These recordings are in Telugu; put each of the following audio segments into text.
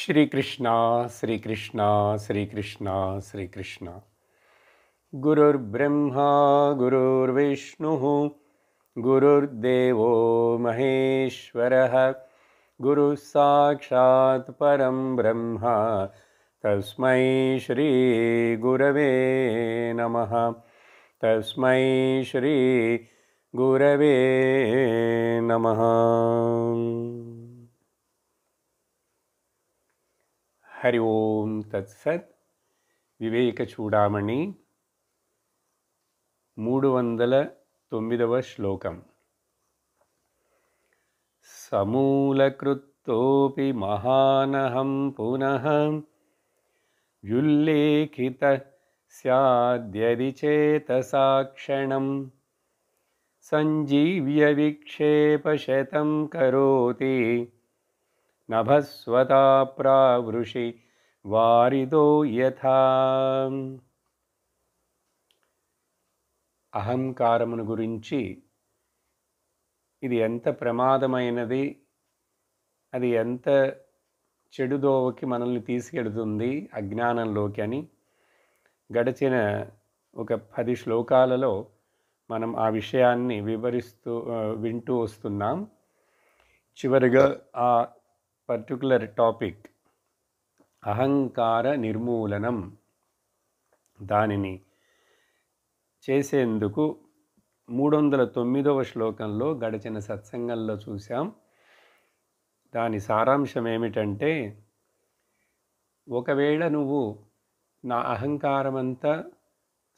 श्रीकृष्ण श्रीकृष्ण श्रीकृष्ण श्रीकृष्ण गुरुर्ब्रह्मा गुरुर्विष्णुः गुरुर्देवो महेश्वरः गुरुः साक्षात् परं ब्रह्म तस्मै श्री गुरवे नमः तस्मै श्री गुरवे नमः। हरि ओम तत्सत्। వివేక చూడామణి 309వ శ్లోకం. సమూలకృత్తోపి మహానహం పునః వ్యుల్లేఖిత స్యాద్యది చేతసా క్షణం సంజీవ్య విక్షేపశతం కరోతి నభస్వతా ప్రావృషి వారిదో యథా. అహంకారమును గురించి ఇది ఎంత ప్రమాదమైనది, అది ఎంత చెడుదోవకి మనల్ని తీసుకెడుతుంది అజ్ఞానంలోకి అని గడిచిన ఒక 10 శ్లోకాలలో మనం ఆ విషయాన్ని వింటూ వస్తున్నాం. చివరిగా ఆ పర్టికులర్ టాపిక్ అహంకార నిర్మూలనం, దానిని చేసేందుకు 309వ శ్లోకంలో గడిచిన సత్సంగంలో చూసాం. దాని సారాంశం ఏమిటంటే, ఒకవేళ నువ్వు నా అహంకారమంతా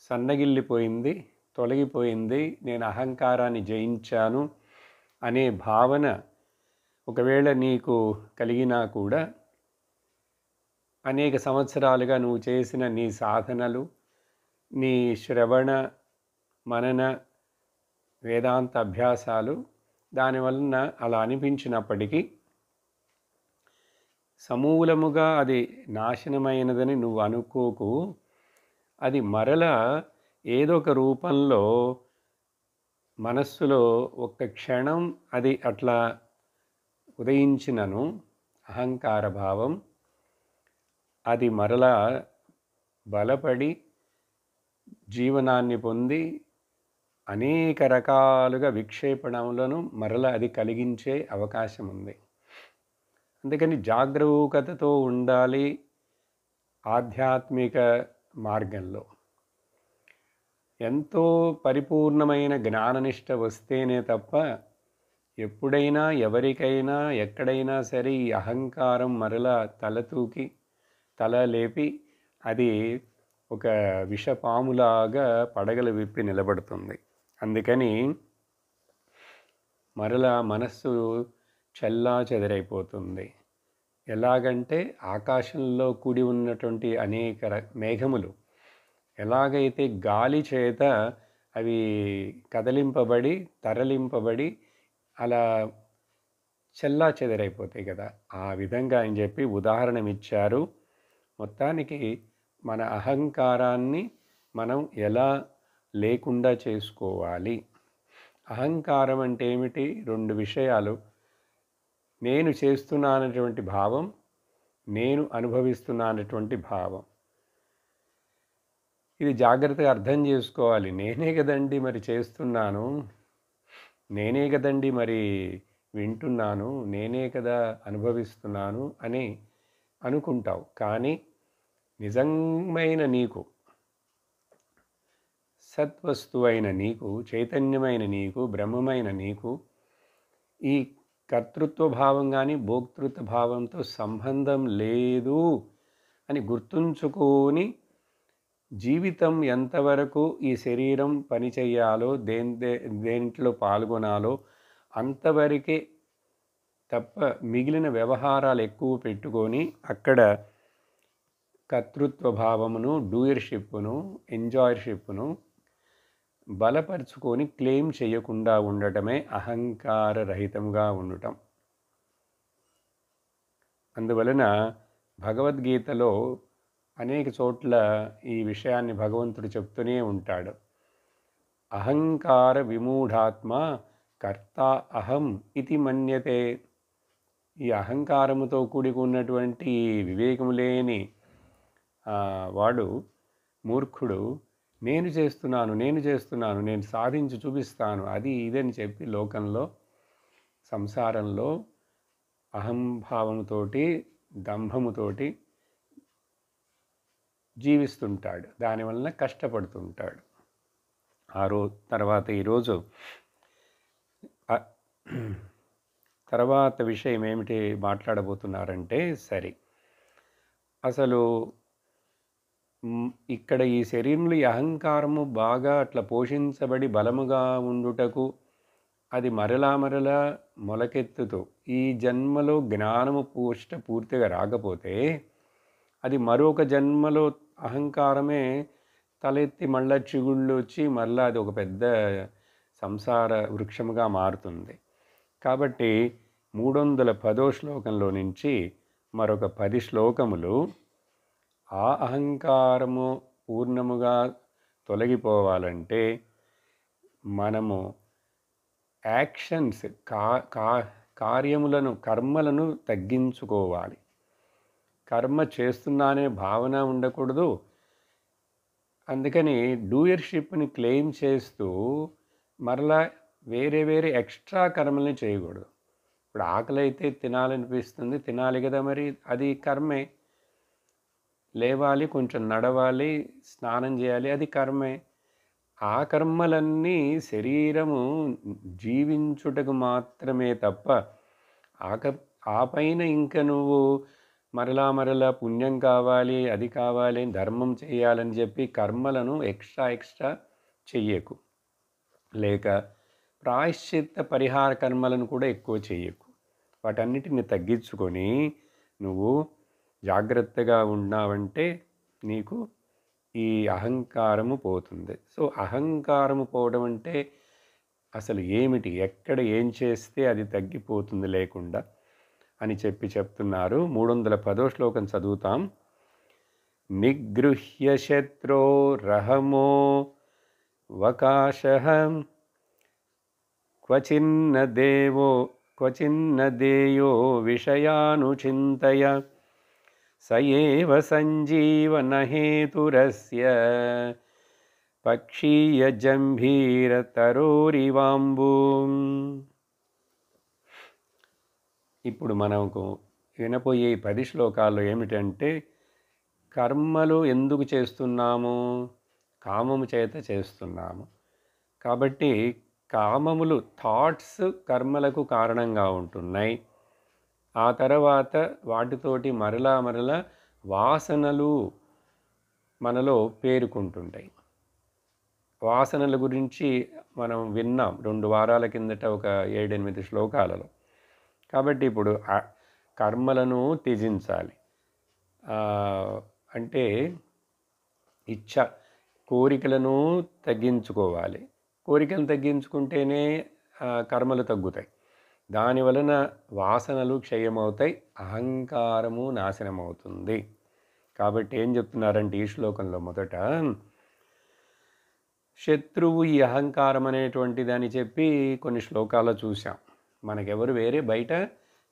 సన్నగిల్లిపోయింది, తొలగిపోయింది, నేను అహంకారాన్ని జయించాను అనే భావన ఒకవేళ నీకు కలిగినా కూడా అనేక సంవత్సరాలుగా నువ్వు చేసిన నీ సాధనలు, నీ శ్రవణ మనన వేదాంత అభ్యాసాలు దానివలన అలా అనిపించినప్పటికీ సమూలముగా అది నాశనమైనదని నువ్వు అనుకోకు. అది మరలా ఏదో ఒక రూపంలో మనస్సులో ఒక్క క్షణం అది అట్లా ఉదయించినను అహంకార భావం అది మరలా బలపడి జీవనాన్ని పొంది అనేక రకాలుగా విక్షేపణములను మరలా అది కలిగించే అవకాశం ఉంది. అందుకని జాగరూకతతో ఉండాలి ఆధ్యాత్మిక మార్గంలో. ఎంతో పరిపూర్ణమైన జ్ఞాననిష్ట వస్తేనే తప్ప ఎప్పుడైనా ఎవరికైనా ఎక్కడైనా సరే ఈ అహంకారం మరలా తల లేపి అది ఒక విషపాములాగా పడగలు విప్పి నిలబడుతుంది. అందుకని మరలా మనస్సు చెల్లా చెదరైపోతుంది. ఎలాగంటే ఆకాశంలో కూడి ఉన్నటువంటి అనేక మేఘములు ఎలాగైతే గాలి చేత అవి కదలింపబడి తరలింపబడి అలా చెల్లా చెదరైపోతాయి కదా, ఆ విధంగా అని చెప్పి ఉదాహరణ ఇచ్చారు. మొత్తానికి మన అహంకారాన్ని మనం ఎలా లేకుండా చేసుకోవాలి. అహంకారం అంటే ఏమిటి? 2 విషయాలు. నేను చేస్తున్నానటువంటి భావం, నేను అనుభవిస్తున్నానటువంటి భావం. ఇది జాగ్రత్తగా అర్థం చేసుకోవాలి. నేనే కదండి మరి చేస్తున్నాను, నేనే కదండి మరి వింటున్నాను, నేనే కదా అనుభవిస్తున్నాను అని అనుకుంటావు. కానీ నిజమైన నీకు, సత్వస్తువైన నీకు, చైతన్యమైన నీకు, బ్రహ్మమైన నీకు ఈ కర్తృత్వ భావం కానీ భోక్తృత్వ భావంతో సంబంధం లేదు అని గుర్తుంచుకొని జీవితం ఎంతవరకు ఈ శరీరం పని చేయాలో, దేంట్లో పాల్గొనాలో అంతవరకే తప్ప మిగిలిన వ్యవహారాలు ఎక్కువ పెట్టుకొని అక్కడ కర్తృత్వ భావమును, డూయర్షిప్ను, ఎంజాయర్షిప్ను బలపరుచుకొని క్లెయిమ్ చేయకుండా ఉండటమే అహంకార రహితంగా ఉండటం. అందువలన భగవద్గీతలో అనేక చోట్ల ఈ విషయాన్ని భగవంతుడు చెప్తూనే ఉంటాడు. అహంకార విమూఢాత్మ కర్త అహం ఇతి మన్యతే. ఈ అహంకారముతో కూడుకున్నటువంటి వివేకము లేని వాడు మూర్ఖుడు నేను చేస్తున్నాను నేను సాధించి చూపిస్తాను అది ఇదని చెప్పి లోకంలో సంసారంలో అహంభావంతోటి దంభముతోటి జీవిస్తుంటాడు, దానివలన కష్టపడుతుంటాడు. ఈరోజు తర్వాత విషయం ఏమిటి మాట్లాడబోతున్నారంటే, సరే అసలు ఇక్కడ ఈ శరీరంలో ఈ అహంకారము బాగా అట్లా పోషించబడి బలముగా ఉండుటకు అది మరలా మొలకెత్తుతూ ఈ జన్మలో జ్ఞానము పూర్తిగా రాకపోతే అది మరొక జన్మలో అహంకారమే తలెత్తి మళ్ళా చిగుళ్ళు వచ్చి మళ్ళీ అది ఒక పెద్ద సంసార వృక్షముగా మారుతుంది. కాబట్టి 310వ శ్లోకంలో నుంచి మరొక 10 శ్లోకములు ఆ అహంకారము పూర్ణముగా తొలగిపోవాలంటే మనము యాక్షన్స్ కర్మలను తగ్గించుకోవాలి. కర్మ చేస్తున్నానే భావన ఉండకూడదు. అందుకని డూయర్షిప్ని క్లెయిమ్ చేస్తూ మరలా వేరే ఎక్స్ట్రా కర్మల్ని చేయకూడదు. ఇప్పుడు ఆకలి అయితే తినాలనిపిస్తుంది, తినాలి కదా, మరి అది కర్మే. లేవాలి, కొంచెం నడవాలి, స్నానం చేయాలి, అది కర్మే. ఆ కర్మలన్నీ శరీరము జీవించుటకు మాత్రమే తప్ప ఆ పైన ఇంకా నువ్వు మరలా పుణ్యం కావాలి, అది కావాలి, ధర్మం చేయాలని చెప్పి కర్మలను ఎక్స్ట్రా చెయ్యకు. లేక ప్రాయశ్చిత్త పరిహార కర్మలను కూడా ఎక్కువ చెయ్యకు. వాటన్నిటిని తగ్గించుకొని నువ్వు జాగ్రత్తగా ఉన్నావంటే నీకు ఈ అహంకారము పోతుంది. సో అహంకారము పోవడం అంటే అసలు ఏమిటి, ఎక్కడ ఏం చేస్తే అది తగ్గిపోతుంది లేకుండా అని చెప్తున్నారు. 310వ శ్లోకం చదువుతాం. నిగృహ్య శత్రో రహమో వకాశః క్వచిన్న దేయో విషయానుచింతయ సయేవ సంజీవన హేతురస్య పక్షీయ జంభీర తరోరివాంబు. ఇప్పుడు మనకు వినపోయే 10 శ్లోకాల్లో ఏమిటంటే, కర్మలు ఎందుకు చేస్తున్నాము? కామము చేత చేస్తున్నాము. కాబట్టి కామములు థాట్స్ కర్మలకు కారణంగా ఉంటున్నాయి. ఆ తర్వాత వాటితోటి మరలా వాసనలు మనలో పేరుకుంటుంటాయి. వాసనల గురించి మనం విన్నాం 2 వారాల కిందట ఒక 7-8 శ్లోకాలలో. కాబట్టి ఇప్పుడు కర్మలను త్యజించాలి. అంటే కోరికలను తగ్గించుకోవాలి. కోరికలను తగ్గించుకుంటేనే కర్మలు తగ్గుతాయి. దానివలన వాసనలు క్షయమవుతాయి, అహంకారము నాశనమవుతుంది. కాబట్టి ఏం చెప్తున్నారంటే ఈ శ్లోకంలో మొదట శత్రువు ఈ అహంకారం అనేటువంటిది అని చెప్పి కొన్ని శ్లోకాలు చూసాం. మనకెవరు వేరే బయట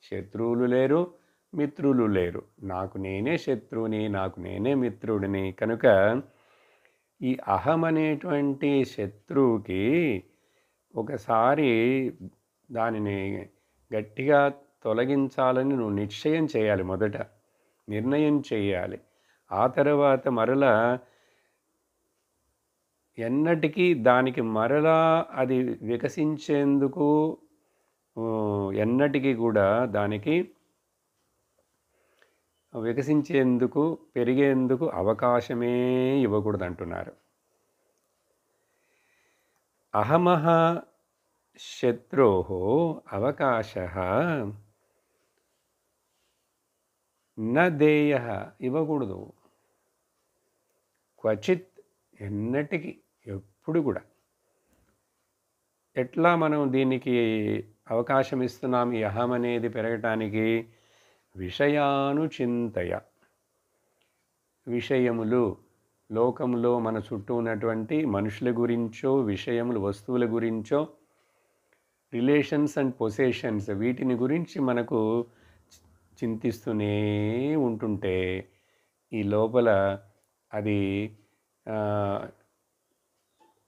శత్రువులు లేరు, మిత్రులు లేరు. నాకు నేనే శత్రువుని, నాకు నేనే మిత్రుడిని. కనుక ఈ అహం అనేటువంటి శత్రువుకి ఒకసారి దానిని గట్టిగా తొలగించాలని నువ్వు నిశ్చయం చేయాలి. మొదట నిర్ణయం చేయాలి. ఆ తర్వాత మరలా ఎన్నటికీ దానికి మరలా అది వికసించేందుకు ఎన్నటికీ కూడా దానికి వికసించేందుకు పెరిగేందుకు అవకాశమే ఇవ్వకూడదు అంటున్నారు. అహమహ శత్రోః అవకాశః న దేయః ఇవ్వకూడదు. క్వచిత్ ఎన్నటికి ఎప్పుడు కూడా. ఎట్లా మనం దీనికి అవకాశం ఇస్తున్నాం ఈ అహం అనేది పెరగటానికి? విషయానుచింతయ. విషయములు లోకంలో మన చుట్టూ ఉన్నటువంటి మనుషుల గురించో, విషయములు వస్తువుల గురించో, రిలేషన్స్ అండ్ పొసెషన్స్ వీటిని గురించి మనకు చింతిస్తూనే ఉంటుంటే ఈ లోపల అది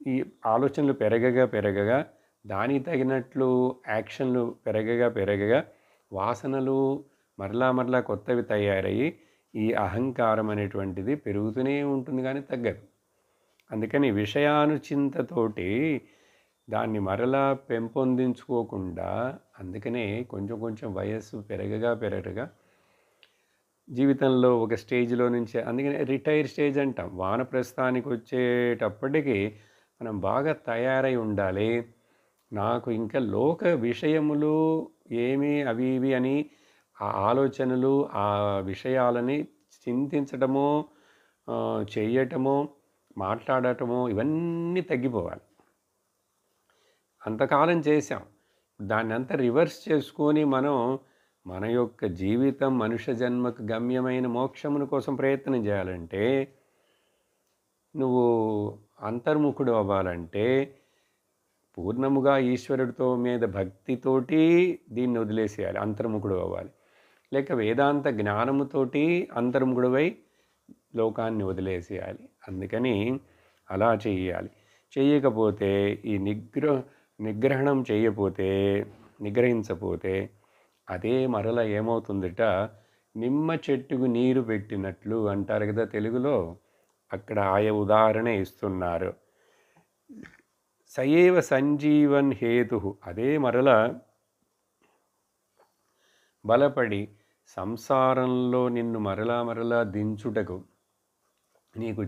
ఈ ఆలోచనలు పెరగగా దానికి తగినట్లు యాక్షన్లు పెరగగా వాసనలు మరలా కొత్తవి తయారయ్యి ఈ అహంకారం అనేటువంటిది పెరుగుతూనే ఉంటుంది కానీ తగ్గదు. అందుకని విషయానుచింతతోటి దాన్ని మరలా పెంపొందించుకోకుండా, అందుకనే కొంచెం వయస్సు పెరగగా జీవితంలో ఒక స్టేజ్లో నుంచి, అందుకనే రిటైర్ స్టేజ్ అంటాం. వానప్రస్థానికి వచ్చేటప్పటికి మనం బాగా తయారై ఉండాలి. నాకు ఇంకా లోక విషయములు ఏమి అవి ఇవి అని ఆ ఆలోచనలు ఆ విషయాలని చింతించటమో చేయటమో మాట్లాడటమో ఇవన్నీ తగ్గిపోవాలి. అంతకాలం చేశాం. దాన్ని అంతా రివర్స్ చేసుకొని మనం మన యొక్క జీవితం మనుష్య జన్మకు గమ్యమైన మోక్షమును కోసం ప్రయత్నం చేయాలంటే, నువ్వు అంతర్ముఖుడు అవ్వాలంటే పూర్ణముగా ఈశ్వరుడితో మీద భక్తితోటి దీన్ని వదిలేసేయాలి, అంతర్ముఖుడు అవ్వాలి. లేక వేదాంత జ్ఞానముతోటి అంతర్ముఖుడువై లోకాన్ని వదిలేసేయాలి. అందుకని అలా చేయాలి. చేయకపోతే ఈ నిగ్రహించపోతే అదే మరల ఏమవుతుందిట, నిమ్మ చెట్టుకు నీరు పెట్టినట్లు అంటారు కదా తెలుగులో. అక్కడ ఆయా ఉదాహరణ ఇస్తున్నారు. సయేవ సంజీవన్ హేతు, అదే మరల బలపడి సంసారంలో నిన్ను మరలా దించుటకు, నీకు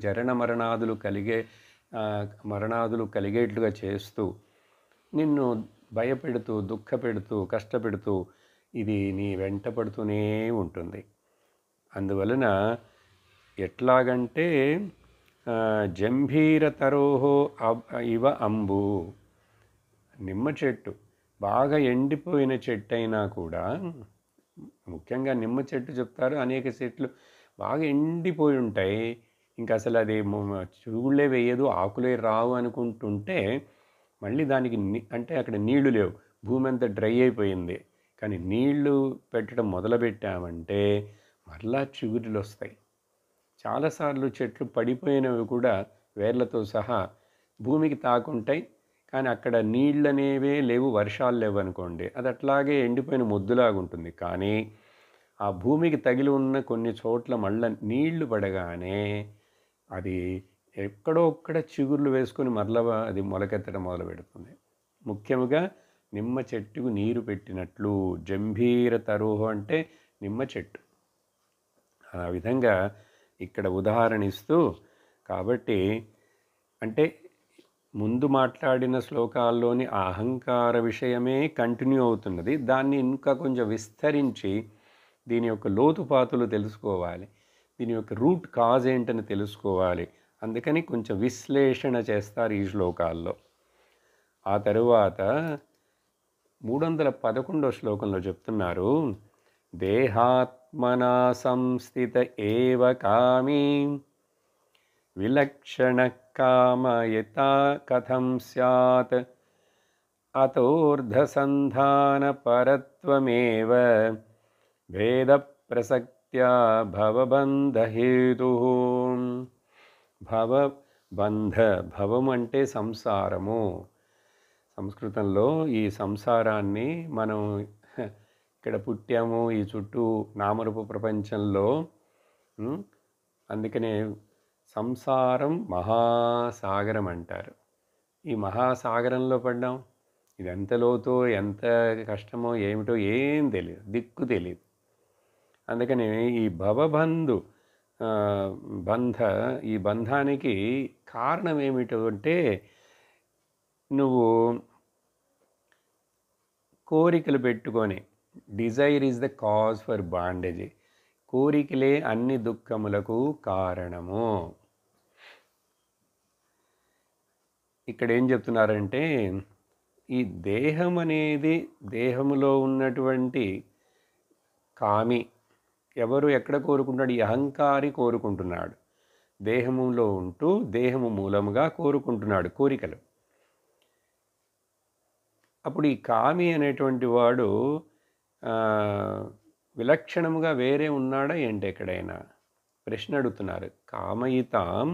మరణాదులు కలిగేట్లుగా చేస్తూ నిన్ను భయపెడుతూ దుఃఖపెడుతూ కష్టపెడుతూ ఇది నీ వెంట పడుతూనే ఉంటుంది. అందువలన ఎట్లాగంటే జంభీరతరోహో ఇవ అంబు, నిమ్మ చెట్టు బాగా ఎండిపోయిన చెట్టు అయినా కూడా, ముఖ్యంగా నిమ్మ చెట్టు చెప్తారు, అనేక చెట్లు బాగా ఎండిపోయి ఉంటాయి, ఇంకా అసలు అది చూళ్ళే వేయదు, ఆకులే రావు అనుకుంటుంటే మళ్ళీ దానికి అంటే అక్కడ నీళ్లు లేవు, భూమి అంతా డ్రై అయిపోయింది. కానీ నీళ్లు పెట్టడం మొదలుపెట్టామంటే మరలా చిగురులు వస్తాయి. చాలాసార్లు చెట్లు పడిపోయినవి కూడా వేర్లతో సహా భూమికి తాకుంటాయి, కానీ అక్కడ నీళ్ళు అనేవే లేవు, వర్షాలు లేవు అనుకోండి, అది అట్లాగే ఎండిపోయిన ముద్దులాగా ఉంటుంది. కానీ ఆ భూమికి తగిలి ఉన్న కొన్ని చోట్ల మళ్ళీ నీళ్లు పడగానే అది ఎక్కడో ఒక్కడ చిగుర్లు వేసుకొని మరలా అది మొలకెత్తడం మొదలు పెడుతుంది. ముఖ్యంగా నిమ్మ చెట్టుకు నీరు పెట్టినట్లు, జంభీర తరుహు అంటే నిమ్మ చెట్టు. ఆ విధంగా ఇక్కడ ఉదాహరణ ఇస్తూ, కాబట్టి అంటే ముందు మాట్లాడిన శ్లోకాల్లోని ఆ అహంకార విషయమే కంటిన్యూ అవుతున్నది. దాన్ని ఇంకా కొంచెం విస్తరించి దీని యొక్క లోతుపాతులు తెలుసుకోవాలి, దీని యొక్క రూట్ కాజ్ ఏంటని తెలుసుకోవాలి. అందుకని కొంచెం విశ్లేషణ చేస్తారు ఈ శ్లోకాల్లో. ఆ తరువాత 311వ శ్లోకంలో చెప్తున్నారు, దేహాత్మనా సంస్థిత ఏవ కామీ విలక్షణ కామయతా కథం స్యాత్ అతోర్ధసంధాన పరత్వమేవ భేద ప్రసక్త్యా భవబంధహేతు. భవం అంటే సంసారము. సంస్కృతంలో ఈ సంసారాన్ని మనం ఇక్కడ పుట్టాము, ఈ చుట్టూ నామరూప ప్రపంచంలో, అందుకనే సంసారం మహాసాగరం అంటారు. ఈ మహాసాగరంలో పడ్డాం. ఇది ఎంత లోతో ఎంత కష్టమో ఏమిటో ఏం తెలియదు, దిక్కు తెలియదు. అందుకని ఈ ఈ బంధానికి కారణం ఏమిటో అంటే, నువ్వు కోరికలు పెట్టుకొని, desire is the cause for bondage, కోరికలే అన్ని దుఃఖములకు కారణము. ఇక్కడ ఏం చెప్తున్నారంటే, ఈ దేహం అనేది, దేహములో ఉన్నటువంటి కామి ఎవరు ఎక్కడ కోరుకుంటాడు? ఈ అహంకారి కోరుకుంటున్నాడు. దేహములో ఉంటూ దేహము మూలముగా కోరుకుంటున్నాడు కోరికలు. అప్పుడు ఈ కామి అనేటువంటి వాడు విలక్షణముగా వేరే ఉన్నాడా ఏంటి ఎక్కడైనా? ప్రశ్న అడుగుతున్నారు. కామయితాం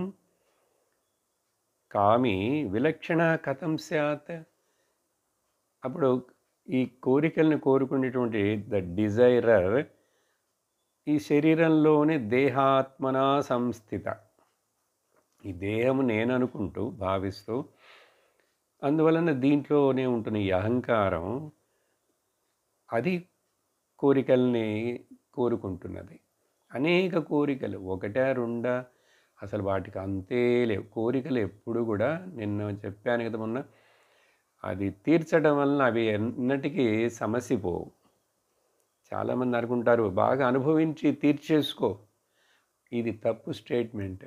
కామి విలక్షణ కథం స్యాత్? అప్పుడు ఈ కోరికల్ని కోరుకునేటువంటి ద డిజైరర్ ఈ శరీరంలోనే దేహాత్మనా సంస్థిత. ఈ దేహము నేననుకుంటూ భావిస్తూ అందువలన దీంట్లోనే ఉంటున్న ఈ అహంకారం అది కోరికల్ని కోరుకుంటున్నది. అనేక కోరికలు, ఒకటా రెండా, అసలు వాటికి అంతే లేవు. కోరికలు ఎప్పుడు కూడా నిన్న చెప్పాను కదా మొన్న, అది తీర్చడం వలన అవి ఎన్నటికీ సమసిపోవు. చాలామంది అనుకుంటారు బాగా అనుభవించి తీర్చేసుకో. ఇది తప్పు స్టేట్మెంట్.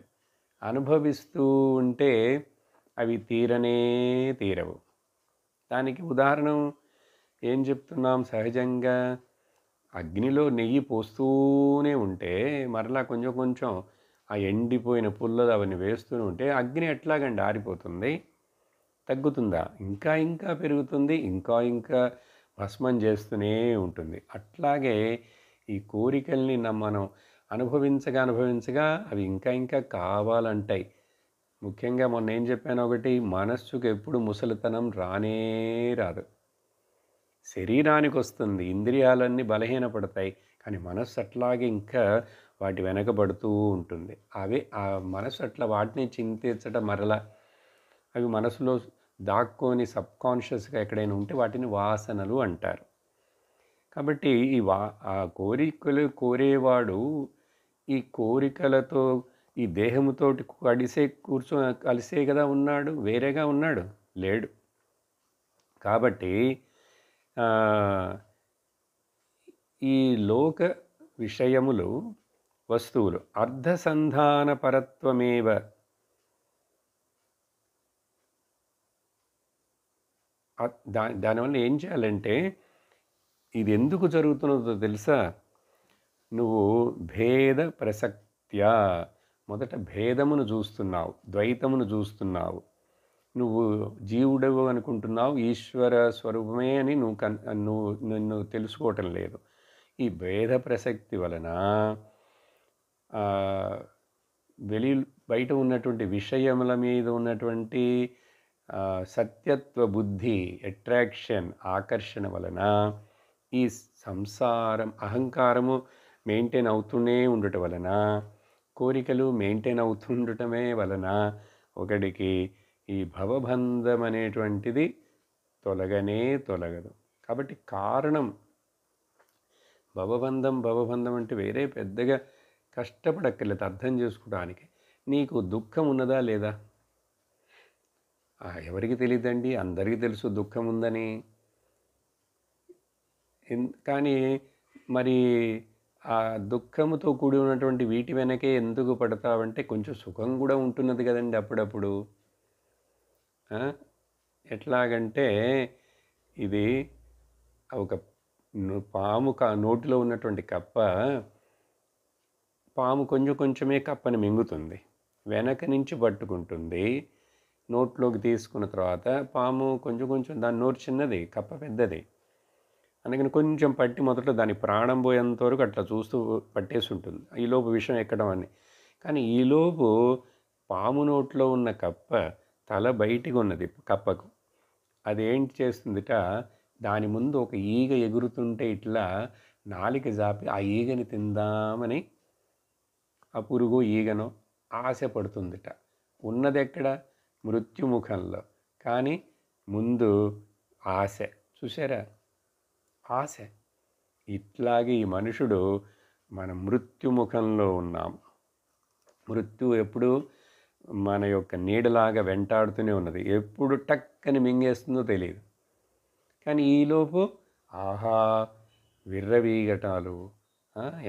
అనుభవిస్తూ ఉంటే అవి తీరనే తీరవు. దానికి ఉదాహరణ ఏం చెప్తున్నాం? సహజంగా అగ్నిలో నెయ్యి పోస్తూనే ఉంటే మరలా కొంచెం కొంచెం ఆ ఎండిపోయిన పుల్లలు అవన్నీ వేస్తూనే ఉంటే అగ్ని ఎట్లాగండి ఆరిపోతుంది? తగ్గుతుందా? ఇంకా ఇంకా పెరుగుతుంది, ఇంకా ఇంకా భస్మం చేస్తూనే ఉంటుంది. అట్లాగే ఈ కోరికల్ని మనం అనుభవించగా అనుభవించగా అవి ఇంకా ఇంకా కావాలంటాయి. ముఖ్యంగా మొన్న ఏం చెప్పాను, ఒకటి మనస్సుకు ఎప్పుడు ముసలితనం రానే రాదు. శరీరానికి వస్తుంది, ఇంద్రియాలన్నీ బలహీనపడతాయి, కానీ మనస్సు అట్లాగే ఇంకా వాటి వెనకబడుతూ ఉంటుంది. అవే ఆ మనస్సు అట్లా వాటిని చింతించడం మరలా అవి మనసులో దాక్కొని సబ్కాన్షియస్గా ఎక్కడైనా ఉంటే వాటిని వాసనలు అంటారు. కాబట్టి ఆ కోరికలు కోరేవాడు ఈ కోరికలతో ఈ దేహముతోటి కలిసే కదా ఉన్నాడు, వేరేగా ఉన్నాడు లేడు. కాబట్టి ఈ లోక విషయములు వస్తువులు అర్ధసంధాన పరత్వమేవ. దానివల్ల ఏం చేయాలంటే, ఇది ఎందుకు జరుగుతున్నదో తెలుసా? నువ్వు భేద ప్రసక్త్యా మొదట భేదమును చూస్తున్నావు, ద్వైతమును చూస్తున్నావు. నువ్వు జీవుడవు అనుకుంటున్నావు, ఈశ్వర స్వరూపమే అని నిన్ను తెలుసుకోవటం లేదు. ఈ భేద ప్రసక్తి వలన బయట ఉన్నటువంటి విషయముల మీద ఉన్నటువంటి సత్యత్వ బుద్ధి, అట్రాక్షన్, ఆకర్షణ వలన ఈ సంసారం అహంకారము మెయింటైన్ అవుతూనే ఉండటం వలన, కోరికలు మెయింటైన్ అవుతుండటమే వలన ఒకడికి ఈ భవబంధం అనేటువంటిది తొలగనే తొలగదు. కాబట్టి కారణం భవబంధం అంటే వేరే పెద్దగా కష్టపడక్కర్లేదు అర్థం చేసుకోవడానికి. నీకు దుఃఖం ఉన్నదా లేదా? ఎవరికి తెలియదండి, అందరికీ తెలుసు దుఃఖం ఉందని. కానీ మరి ఆ దుఃఖముతో కూడి ఉన్నటువంటి వీటి వెనకే ఎందుకు పడతావంటే కొంచెం సుఖం కూడా ఉంటున్నది కదండి అప్పుడప్పుడు. ఎట్లాగంటే ఇది ఒక పాము నోటిలో ఉన్నటువంటి కప్ప, పాము కొంచెం కొంచెమే కప్పని మింగుతుంది, వెనక నుంచి పట్టుకుంటుంది, నోట్లోకి తీసుకున్న తర్వాత పాము కొంచెం కొంచెం, దాని నోరు చిన్నది, కప్ప పెద్దది, అందుకని కొంచెం పట్టి మొదట్లో దాని ప్రాణం పోయేంత వరకు అట్లా చూస్తూ పట్టేసి ఉంటుంది, ఈలోపు విషం ఎక్కడం అని. కానీ ఈలోపు పాము నోట్లో ఉన్న కప్ప తల బయటికి ఉన్నది కప్పకు. అదేంటి చేస్తుందిట, దాని ముందు ఒక ఈగ ఎగురుతుంటే ఇట్లా నాలిక జాపి ఆ ఈగని తిందామని, ఆ పురుగు ఈగను ఆశపడుతుందిట. ఉన్నది ఎక్కడ? మృత్యుముఖంలో. కానీ ముందు ఆశ. చూసారా? ఆశ. ఇట్లాగే ఈ మనుషుడు మన మృత్యుముఖంలో ఉన్నాం. మృత్యు ఎప్పుడు మన యొక్క నీడలాగా వెంటాడుతూనే ఉన్నది, ఎప్పుడు టక్కని మింగేస్తుందో తెలియదు. కానీ ఈలోపు ఆహా విర్రవీగటాలు,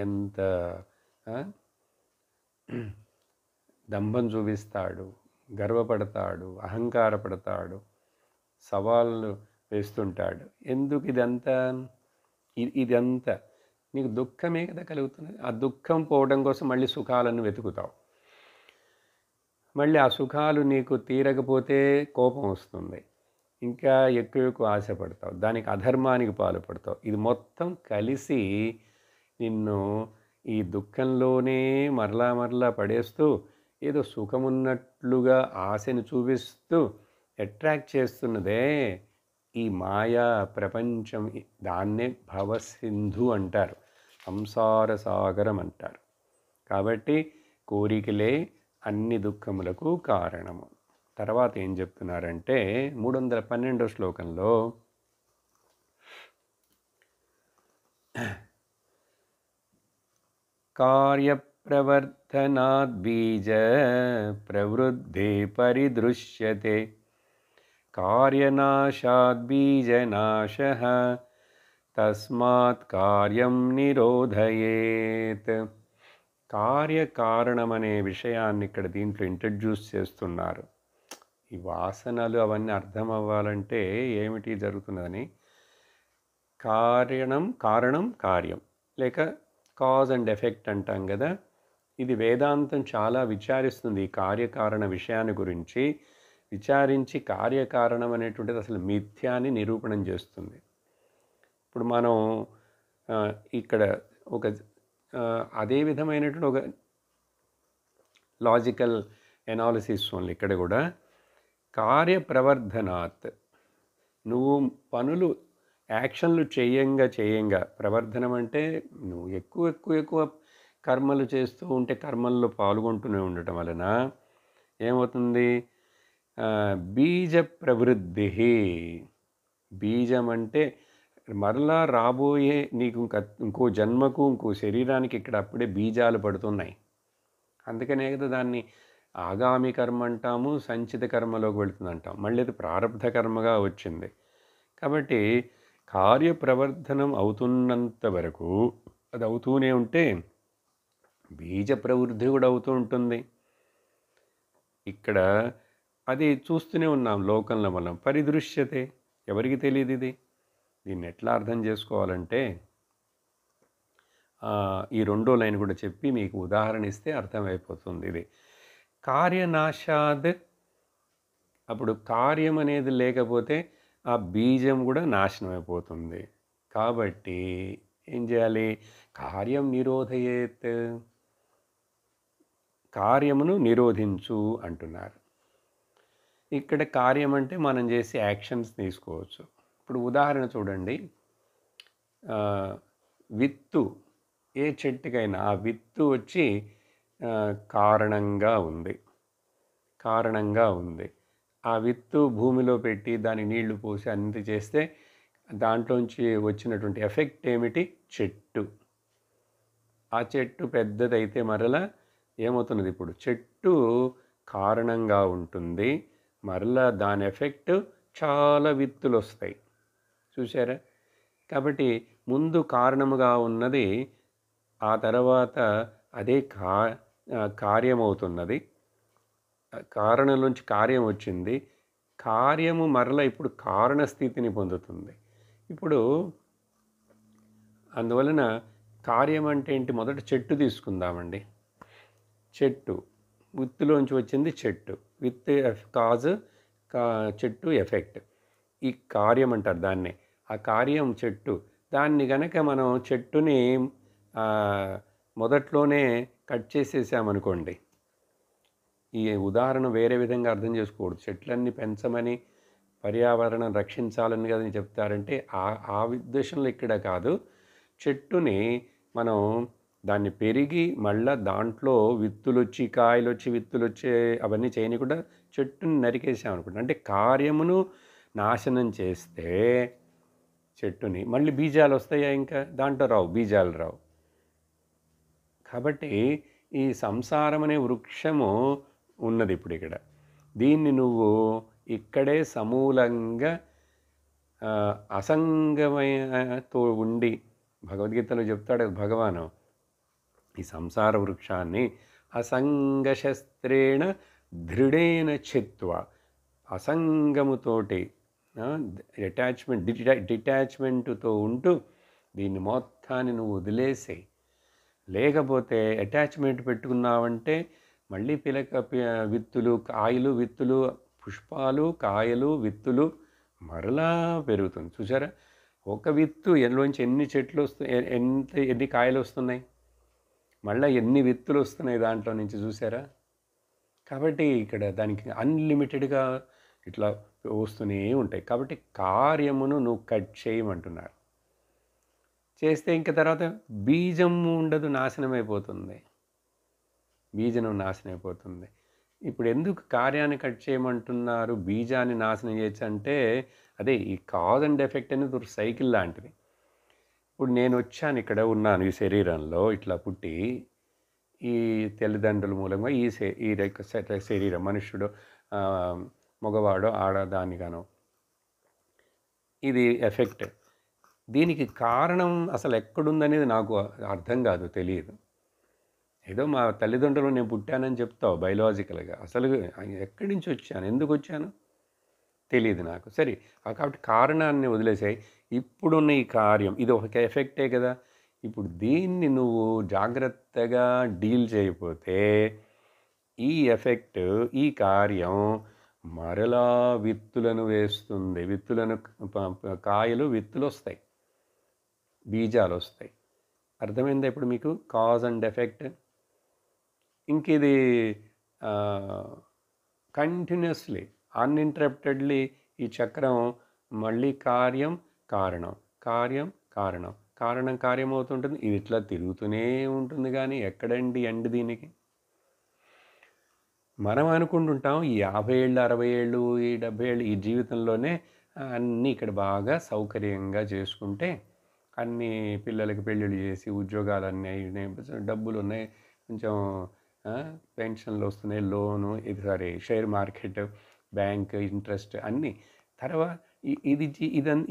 ఎంత దంభం చూపిస్తాడు, గర్వపడతాడు, అహంకారపడతాడు, సవాళ్ళు వేస్తుంటాడు. ఎందుకు ఇదంతా? ఇదంతా నీకు దుఃఖమే కదా కలుగుతున్నది. ఆ దుఃఖం పోవడం కోసం మళ్ళీ సుఖాలను వెతుకుతావు. మళ్ళీ ఆ సుఖాలు నీకు తీరకపోతే కోపం వస్తుంది, ఇంకా ఎక్కువ ఆశపడతావు, దానికి అధర్మానికి పాల్పడతావు. ఇది మొత్తం కలిసి నిన్ను ఈ దుఃఖంలోనే మరలా మరలా పడేస్తూ ఏదో సుఖమున్నట్లుగా ఆశని చూపిస్తూ అట్రాక్ట్ చేస్తున్నదే ఈ మాయా ప్రపంచం. దాన్నే భవసింధు అంటారు, సంసార సాగరం అంటారు. కాబట్టి కోరికలే అన్ని దుఃఖములకు కారణము. తర్వాత ఏం చెప్తున్నారంటే 312వ శ్లోకంలో కార్యప్రవర్ధనాద్ బీజ ప్రవృద్ధే పరిదృశ్యతే కార్యనాశాద్ బీజనాశః తస్మాత్ కార్యం నిరోధయేత్. కార్యకారణమనే విషయాన్ని ఇక్కడ దీంట్లో ఇంట్రడ్యూస్ చేస్తున్నారు. ఈ వాసనలు అవన్నీ అర్థం అవ్వాలంటే ఏమిటి జరుగుతున్నదని, కారణం కార్యం లేక కాజ్ అండ్ ఎఫెక్ట్ అంటాం కదా. ఇది వేదాంతం చాలా విచారిస్తుంది. ఈ కార్యకారణ విషయాన్ని గురించి విచారించి కార్యకారణం అనేటువంటిది అసలు మిథ్యాన్ని నిరూపణం చేస్తుంది. ఇప్పుడు మనం ఇక్కడ ఒక అదే విధమైనటువంటి ఒక లాజికల్ ఎనాలిసిస్ ఓన్లీ. ఇక్కడ కూడా కార్యప్రవర్ధనాత్, నువ్వు పనులు యాక్షన్లు చేయంగా ప్రవర్ధనం అంటే నువ్వు ఎక్కువ కర్మలు చేస్తూ ఉంటే కర్మల్లో పాల్గొంటూనే ఉండటం వలన ఏమవుతుంది, బీజ ప్రవృద్ధి. బీజం అంటే మరలా రాబోయే నీకు ఇంకో జన్మకు ఇంకో శరీరానికి ఇక్కడ అప్పుడే బీజాలు పడుతున్నాయి. అందుకనే కదా దాన్ని ఆగామి కర్మ అంటాము, సంచిత కర్మలోకి వెళుతుంది అంటాం. మళ్ళీ అది ప్రారబ్ధ కర్మగా వచ్చింది. కాబట్టి కార్యప్రవర్ధనం అవుతున్నంత వరకు అది అవుతూనే ఉంటే బీజ ప్రవృద్ధి కూడా అవుతూ ఉంటుంది. ఇక్కడ అది చూస్తూనే ఉన్నాం లోకంలో మనం. పరిదృశ్యతే, ఎవరికి తెలియదు ఇది. దీన్ని ఎట్లా అర్థం చేసుకోవాలంటే ఈ రెండో లైన్ కూడా చెప్పి మీకు ఉదాహరణ ఇస్తే అర్థమైపోతుంది. ఇది కార్యనాశాద్, అప్పుడు కార్యం అనేది లేకపోతే ఆ బీజం కూడా నాశనం అయిపోతుంది. కాబట్టి ఏం చేయాలి, కార్యం నిరోధయేత్, కార్యమును నిరోధించు అంటున్నారు. ఇక్కడ కార్యం అంటే మనం చేసే యాక్షన్స్ తీసుకోవచ్చు. ఇప్పుడు ఉదాహరణ చూడండి, విత్తు ఏ చెట్టుకైనా ఆ విత్తు వచ్చి కారణంగా ఉంది. ఆ విత్తు భూమిలో పెట్టి దానికి నీళ్లు పోసి అన్ని చేస్తే దాంట్లోంచి వచ్చినటువంటి ఎఫెక్ట్ ఏమిటి, చెట్టు. ఆ చెట్టు పెద్దదైతే మరలా ఏమవుతున్నది, ఇప్పుడు చెట్టు కారణంగా ఉంటుంది, మరలా దాని ఎఫెక్ట్ చాలా విత్తులు వస్తాయి. చూసారా? కాబట్టి ముందు కారణముగా ఉన్నది ఆ తర్వాత అదే కార్యమవుతున్నది. కారణం నుంచి కార్యం వచ్చింది, కార్యము మరలా ఇప్పుడు కారణ స్థితిని పొందుతుంది. ఇప్పుడు అందువలన కార్యం అంటే ఏంటి, మొదట చెట్టు తీసుకుందామండి. చెట్టు విత్తులోంచి వచ్చింది చెట్టు, విత్ కాజ్, చెట్టు ఎఫెక్ట్. ఈ కార్యం అంటారు దాన్నే. ఆ కార్యం చెట్టు. దాన్ని గనక మనం చెట్టుని మొదట్లోనే కట్ చేసేసామనుకోండి, ఈ ఉదాహరణ వేరే విధంగా అర్థం చేసుకోకూడదు. చెట్లన్నీ పెంచమని, పర్యావరణం రక్షించాలని కదని చెప్తారంటే ఆ ఉద్దేశంలో ఇక్కడ కాదు. చెట్టుని మనం దాన్ని పెరిగి మళ్ళా దాంట్లో విత్తులు వచ్చి కాయలు వచ్చి విత్తులు వచ్చే అవన్నీ చేయకుండా చెట్టుని నరికేసామనుకోండి, అంటే కార్యమును నాశనం చేస్తే చెట్టుని మళ్ళీ బీజాలు వస్తాయా, ఇంకా దాంట్లో రావు, బీజాలు రావు. కాబట్టి ఈ సంసారం అనే వృక్షము ఉన్నది ఇప్పుడు ఇక్కడ. దీన్ని నువ్వు ఇక్కడే సమూలంగా అసంగమయతో ఉండి, భగవద్గీతలో చెప్తాడు భగవాను, ఈ సంసార వృక్షాన్ని అసంగశస్త్రేణ దృఢేన చిత్వ, అసంగముతోటి డిటాచ్మెంట్తో ఉంటూ దీన్ని మొత్తాన్ని నువ్వు వదిలేసేయి. లేకపోతే అటాచ్మెంట్ పెట్టుకున్నావంటే మళ్ళీ విత్తులు, కాయలు, విత్తులు, పుష్పాలు, కాయలు, విత్తులు మరలా పెరుగుతుంది. చూసారా? ఒక విత్తు ఎల్లోంచి ఎన్ని చెట్లు వస్తాయి, ఎన్ని కాయలు వస్తున్నాయి, మళ్ళీ ఎన్ని విత్తులు వస్తున్నాయి దాంట్లో నుంచి, చూసారా? కాబట్టి ఇక్కడ దానికి అన్లిమిటెడ్గా ఇట్లా వస్తూనే ఉంటాయి. కాబట్టి కార్యమును నువ్వు కట్ చేయమంటున్నారు. చేస్తే ఇంక తర్వాత బీజం ఉండదు, నాశనం అయిపోతుంది. బీజం నాశనం అయిపోతుంది. ఇప్పుడు ఎందుకు కార్యాన్ని కట్ చేయమంటున్నారు, బీజాన్ని నాశనం చేయొచ్చు అంటే, అదే ఈ కాజ్ అండ్ ఎఫెక్ట్ అనేది ఒక సైకిల్ లాంటిది. ఇప్పుడు నేను వచ్చాను, ఇక్కడ ఉన్నాను ఈ శరీరంలో, ఇట్లా పుట్టి ఈ తల్లిదండ్రుల మూలంగా ఈ శరీరం, మనుష్యుడు మగవాడో ఆడదానిగానో, ఇది ఎఫెక్ట్. దీనికి కారణం అసలు ఎక్కడుందనేది నాకు అర్థం కాదు, తెలియదు. ఏదో మా తల్లిదండ్రులు నేను పుట్టానని చెప్తావు బయలాజికల్గా, అసలు ఎక్కడి నుంచి వచ్చాను, ఎందుకు వచ్చాను తెలియదు నాకు. సరే, కాబట్టి కారణాన్ని వదిలేసాయి. ఇప్పుడున్న ఈ కార్యం ఇది ఒక ఎఫెక్టే కదా. ఇప్పుడు దీన్ని నువ్వు జాగ్రత్తగా డీల్ చేయకపోతే ఈ ఎఫెక్ట్, ఈ కార్యం మరలా విత్తులను వేస్తుంది. విత్తులను, కాయలు విత్తులు వస్తాయి, బీజాలు వస్తాయి. అర్థమైందా ఇప్పుడు మీకు కాజ్ అండ్ ఎఫెక్ట్? ఇంక ఇది కంటిన్యూస్లీ అన్ఇంటరప్టెడ్లీ ఈ చక్రం మళ్ళీ కార్యం కారణం, కార్యం కారణం, కారణం కార్యం అవుతుంటుంది. ఇది ఇట్లా తిరుగుతూనే ఉంటుంది. కానీ ఎక్కడండి ఎండ్ దీనికి? మనం అనుకుంటుంటాం ఈ 50 ఏళ్ళు, 60 ఏళ్ళు, ఈ 70 ఏళ్ళు ఈ జీవితంలోనే అన్నీ ఇక్కడ బాగా సౌకర్యంగా చేసుకుంటే, అన్ని పిల్లలకి పెళ్ళిళ్ళు చేసి, ఉద్యోగాలన్నీ డబ్బులు ఉన్నాయి, కొంచెం పెన్షన్లు వస్తున్నాయి, లోను, ఇది షేర్ మార్కెట్, బ్యాంక్ ఇంట్రెస్ట్ అన్నీ, తర్వాత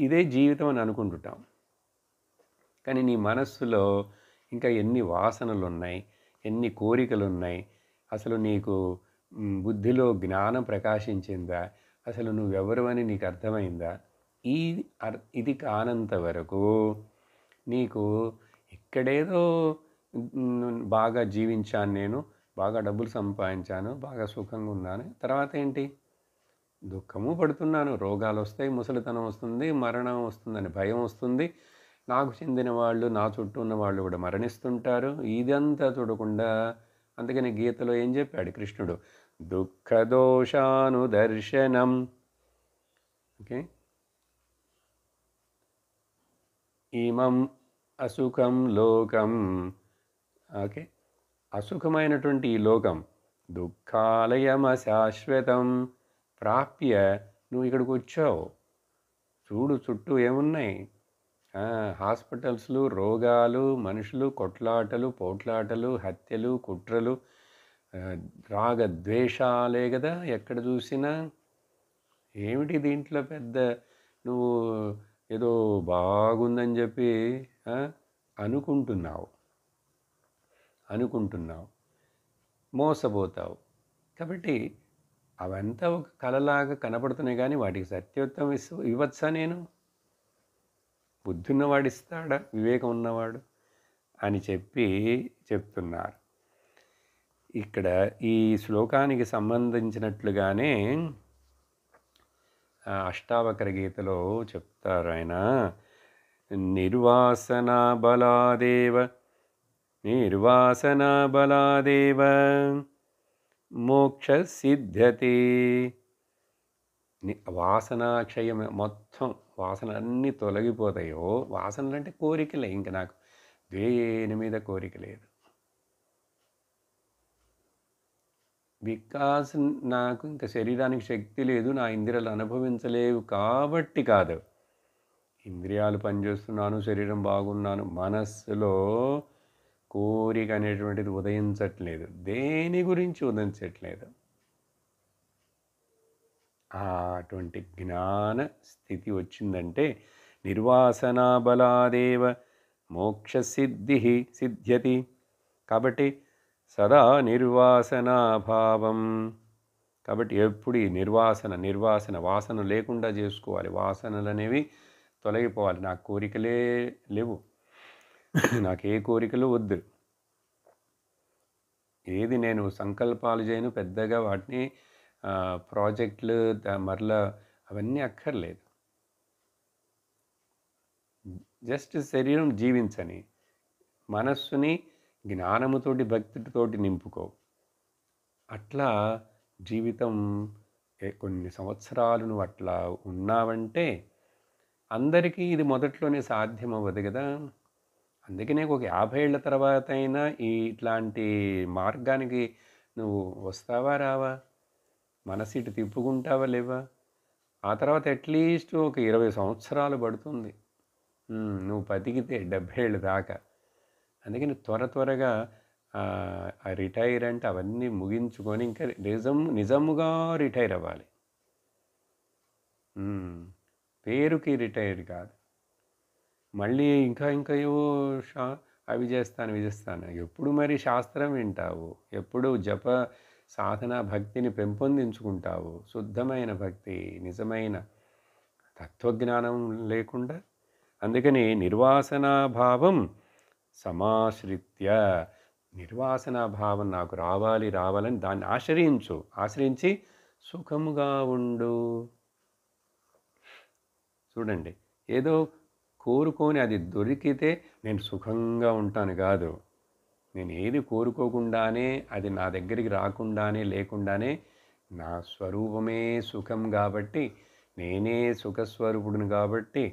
ఇదే జీవితం అని అనుకుంటుంటాం. కానీ నీ మనస్సులో ఇంకా ఎన్ని వాసనలు ఉన్నాయి, ఎన్ని కోరికలు ఉన్నాయి, అసలు నీకు బుద్ధిలో జ్ఞానం ప్రకాశించిందా, అసలు నువ్వెవరు అని నీకు అర్థమైందా? ఇది కానంత వరకు నీకు ఇక్కడేదో బాగా జీవించాను, నేను బాగా డబ్బులు సంపాదించాను, బాగా సుఖంగా ఉన్నాను, తర్వాత ఏంటి, దుఃఖము పడుతున్నాను, రోగాలు వస్తాయి, ముసలితనం వస్తుంది, మరణం వస్తుందని భయం వస్తుంది, నాకు చెందిన వాళ్ళు, నా చుట్టూ ఉన్న వాళ్ళు కూడా మరణిస్తుంటారు. ఇదంతా చూడకుండా, అందుకని గీతలో ఏం చెప్పాడు కృష్ణుడు, దుఃఖదోషాను దర్శనం. ఓకే, ఇమం అసుఖం లోకం. ఓకే, అసుఖమైనటువంటి ఈ లోకం, దుఃఖాలయమ శాశ్వతం ప్రాప్య, నువ్వు ఇక్కడికి వచ్చావు, చూడు చుట్టూ ఏమున్నాయి, హాస్పిటల్స్లు, రోగాలు, మనుషులు, కొట్లాటలు, పోట్లాటలు, హత్యలు, కుట్రలు, రాగద్వేషాలే కదా ఎక్కడ చూసినా. ఏమిటి దీంట్లో పెద్ద, నువ్వు ఏదో బాగుందని చెప్పి అనుకుంటున్నావు, మోసపోతావు. కాబట్టి అవంతా ఒక కళలాగా కనపడుతున్నాయి, కానీ వాటికి సత్యోత్తం ఇవ్వచ్చా నేను? బుద్ధి ఉన్నవాడు ఇస్తాడా, వివేకం ఉన్నవాడు అని చెప్తున్నారు. ఇక్కడ ఈ శ్లోకానికి సంబంధించినట్లుగానే అష్టావకర గీతలో చెప్తారు ఆయన, నిర్వాసన బలాదేవ మోక్ష సిద్ధ్యతే. వాసనాక్షయం, మొత్తం వాసన అన్నీ తొలగిపోతాయో. వాసనలు అంటే కోరికలే, ఇంకా నాకు దేని మీద కోరిక లేదు. బికాజ్ నాకు ఇంకా శరీరానికి శక్తి లేదు, నా ఇంద్రియాలు అనుభవించలేవు కాబట్టి కాదు. ఇంద్రియాలు పనిచేస్తున్నాను, శరీరం బాగున్నాను, మనస్సులో కోరిక అనేటువంటిది ఉదయించట్లేదు, దేని గురించి ఉదయించట్లేదు. అటువంటి జ్ఞాన స్థితి వచ్చిందంటే నిర్వాసనా బలాదేవ మోక్ష సిద్ధ్యతి. కాబట్టి సదా నిర్వాసనాభావం. కాబట్టి ఎప్పుడు ఈ నిర్వాసన వాసన లేకుండా చేసుకోవాలి. వాసనలు అనేవి తొలగిపోవాలి. నాకు కోరికలే లేవు, నాకు ఏ కోరికలు వద్దు, ఏది నేను సంకల్పాలు చేయను, పెద్దగా వాటిని ప్రాజెక్టులు మరలా అవన్నీ అక్కర్లేదు. జస్ట్ శరీరం జీవించని, మనస్సుని జ్ఞానముతోటి భక్తితోటి నింపుకో. అట్లా జీవితం కొన్ని సంవత్సరాలు నువ్వు అట్లా ఉన్నావంటే అందరికీ ఇది మొదట్లోనే సాధ్యం అవ్వదు కదా. అందుకనే ఒక 50 ఏళ్ల తర్వాత అయినా ఇట్లాంటి మార్గానికి నువ్వు వస్తావా రావా, మనసు ఇటు తిప్పుకుంటావా లేవా. ఆ తర్వాత అట్లీస్ట్ ఒక 20 సంవత్సరాలు పడుతుంది నువ్వు బతికితే 70 ఏళ్ళు దాకా. అందుకని త్వరగా ఆ రిటైర్ అంటే అవన్నీ ముగించుకొని ఇంకా నిజముగా రిటైర్ అవ్వాలి. పేరుకి రిటైర్ కాదు. మళ్ళీ ఇంకా ఏవో అవి చేస్తాను. ఎప్పుడు మరి శాస్త్రం వింటావు, ఎప్పుడు జప సాధన భక్తిని పెంపొందించుకుంటావు. శుద్ధమైన భక్తి, నిజమైన తత్వజ్ఞానం లేకుండా. అందుకని నిర్వాసనాభావం సమాశ్రిత్య, నిర్వాసనాభావం నాకు రావాలని దాన్ని ఆశ్రయించి సుఖముగా ఉండు. చూడండి, ఏదో కోరుకొని అది దొరికితే నేను సుఖంగా ఉంటాను కాదు. నేను ఏది కోరుకోకుండానే, అది నా దగ్గరికి రాకుండానే లేకుండానే నా స్వరూపమే సుఖం కాబట్టి, నేనే సుఖస్వరూపుడిని కాబట్టి,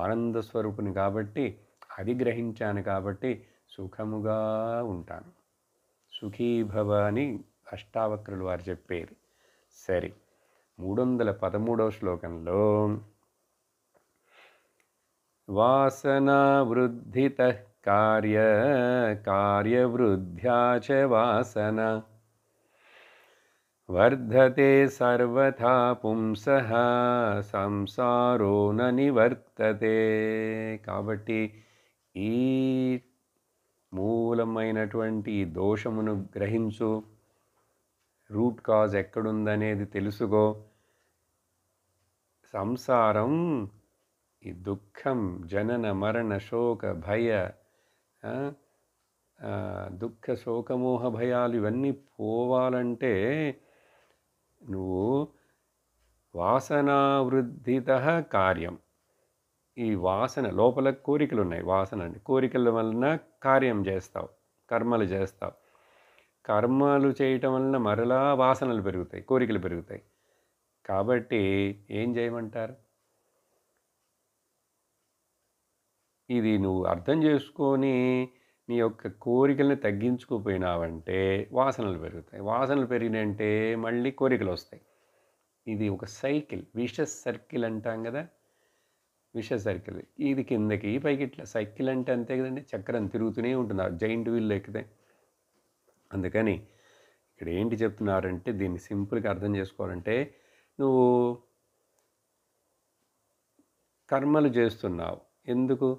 ఆనంద స్వరూపుని కాబట్టి, అది గ్రహించాను కాబట్టి సుఖముగా ఉంటాను. సుఖీభవ అని అష్టావక్రులు వారు చెప్పేది. సరే, 313వ శ్లోకంలో వాసనావృద్ధితః కార్యవృద్ధ్యా చ వాసన వర్ధతే సర్వథా పుంసః సంసారో న నివర్తతే. కాబట్టి ఈ మూలమైనటువంటి దోషమును గ్రహించు, రూట్ కాజ్ ఎక్కడుందనేది తెలుసుకో. సంసారం, ఈ దుఃఖం, జనన మరణ శోక భయ, దుఃఖ శోకమోహ భయాలు ఇవన్నీ పోవాలంటే నువ్వు వాసనావృద్ధితః కార్యం, ఈ వాసన లోపల కోరికలు ఉన్నాయి, వాసన అంటే కోరికల వలన కార్యం చేస్తావు, కర్మలు చేస్తావు. కర్మలు చేయటం వలన మరలా వాసనలు పెరుగుతాయి, కోరికలు పెరుగుతాయి. కాబట్టి ఏం చేయమంటారు? ఇది నువ్వు అర్థం చేసుకొని నీ యొక్క కోరికల్ని తగ్గించుకోపోయినావంటే వాసనలు పెరుగుతాయి. వాసనలు పెరిగినంటే మళ్ళీ కోరికలు వస్తాయి. ఇది ఒక సైకిల్, విషస్ సర్కిల్ అంటాం కదా, విషస్ సర్కిల్. ఇది కిందకి పైకి ఇట్లా సైకిల్ అంటే అంతే కదండి, చక్రం తిరుగుతూనే ఉంటుంది, జైంట్ వీల్ ఎక్కితే. అందుకని ఇక్కడ ఏంటి చెప్తున్నారంటే, దీన్ని సింపుల్గా అర్థం చేసుకోవాలంటే, నువ్వు కర్మలు చేస్తున్నావు ఎందుకు?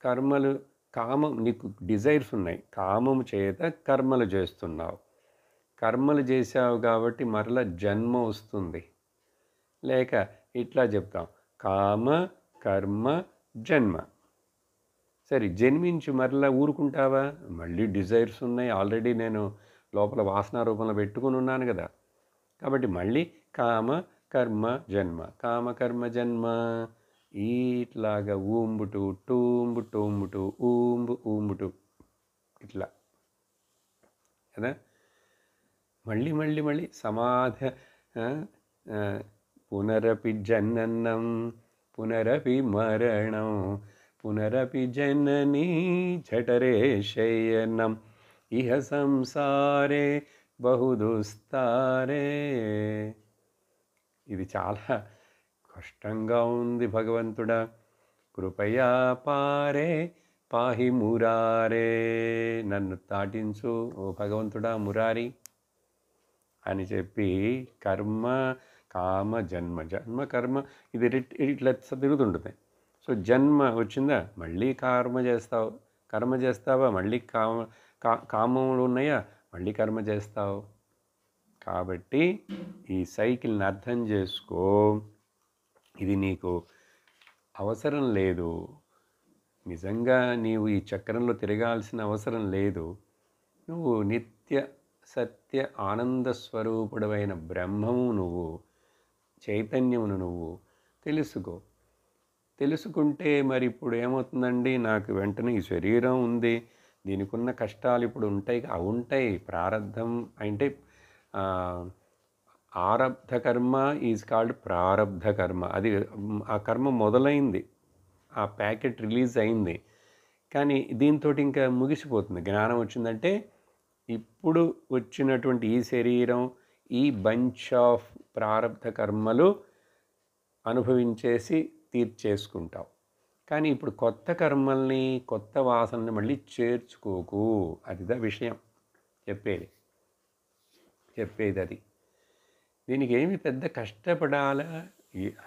కర్మలు కామం, నీకు డిజైర్స్ ఉన్నాయి, కామము చేత కర్మలు చేస్తున్నావు. కర్మలు చేసావు కాబట్టి మరలా జన్మ వస్తుంది. లేక ఇట్లా చెప్తాం, కామ కర్మ జన్మ. సరే, జన్మించి మరలా ఊరుకుంటావా? మళ్ళీ డిజైర్స్ ఉన్నాయి, ఆల్రెడీ నేను లోపల వాసన రూపంలో పెట్టుకుని ఉన్నాను కదా. కాబట్టి మళ్ళీ కామ కర్మ జన్మ, కామ కర్మ జన్మ. ఇట్లాగా ఊంబుటు టూంబు టూంబుటు ఊంబు ఊంబుటు ఇట్లా కదా. మళ్ళీ సమాధ పునరపి జననం పునరపి మరణం పునరపి జననీ జఠరే శయనం ఇహ సంసారే బహుదుస్తారే. ఇది చాలా కష్టంగా ఉంది. భగవంతుడా కృపయా పారే పాహి మురారే, నన్ను దాటించు ఓ భగవంతుడా మురారి అని చెప్పి కర్మ కామ జన్మ కర్మ ఇది ఇట్లా తిరుగుతుంటుంది. సో జన్మ వచ్చిందా, మళ్ళీ కర్మ చేస్తావా, మళ్ళీ కామములు ఉన్నాయా, మళ్ళీ కర్మ చేస్తావు. కాబట్టి ఈ సైకిల్ని అర్థం చేసుకో. ఇది నీకు అవసరం లేదు, నిజంగా నీవు ఈ చక్రంలో తిరగాల్సిన అవసరం లేదు. నువ్వు నిత్య సత్య ఆనంద స్వరూపుడమైన బ్రహ్మము, నువ్వు చైతన్యమును నువ్వు తెలుసుకో. తెలుసుకుంటే మరి ఇప్పుడు ఏమవుతుందండి, నాకు వెంటనే ఈ శరీరం ఉంది, దీనికి ఉన్న కష్టాలు ఇప్పుడు ఉంటాయి, అవి ఉంటాయి. ప్రారంధం అంటే ఆరబ్ధ కర్మ ఈజ్ కాల్డ్ ప్రారబ్ధ కర్మ. అది ఆ కర్మ మొదలైంది, ఆ ప్యాకెట్ రిలీజ్ అయింది, కానీ దీంతో ఇంకా ముగిసిపోతుంది. జ్ఞానం వచ్చిందంటే ఇప్పుడు వచ్చినటువంటి ఈ శరీరం, ఈ బంచ్ ఆఫ్ ప్రారబ్ధ కర్మలు అనుభవించేసి తీర్చేసుకుంటావు. కానీ ఇప్పుడు కొత్త కర్మల్ని, కొత్త వాసనని మళ్ళీ చేర్చుకోకు. అదిదా విషయం చెప్పేది అది. దీనికి ఏమి పెద్ద కష్టపడాలా?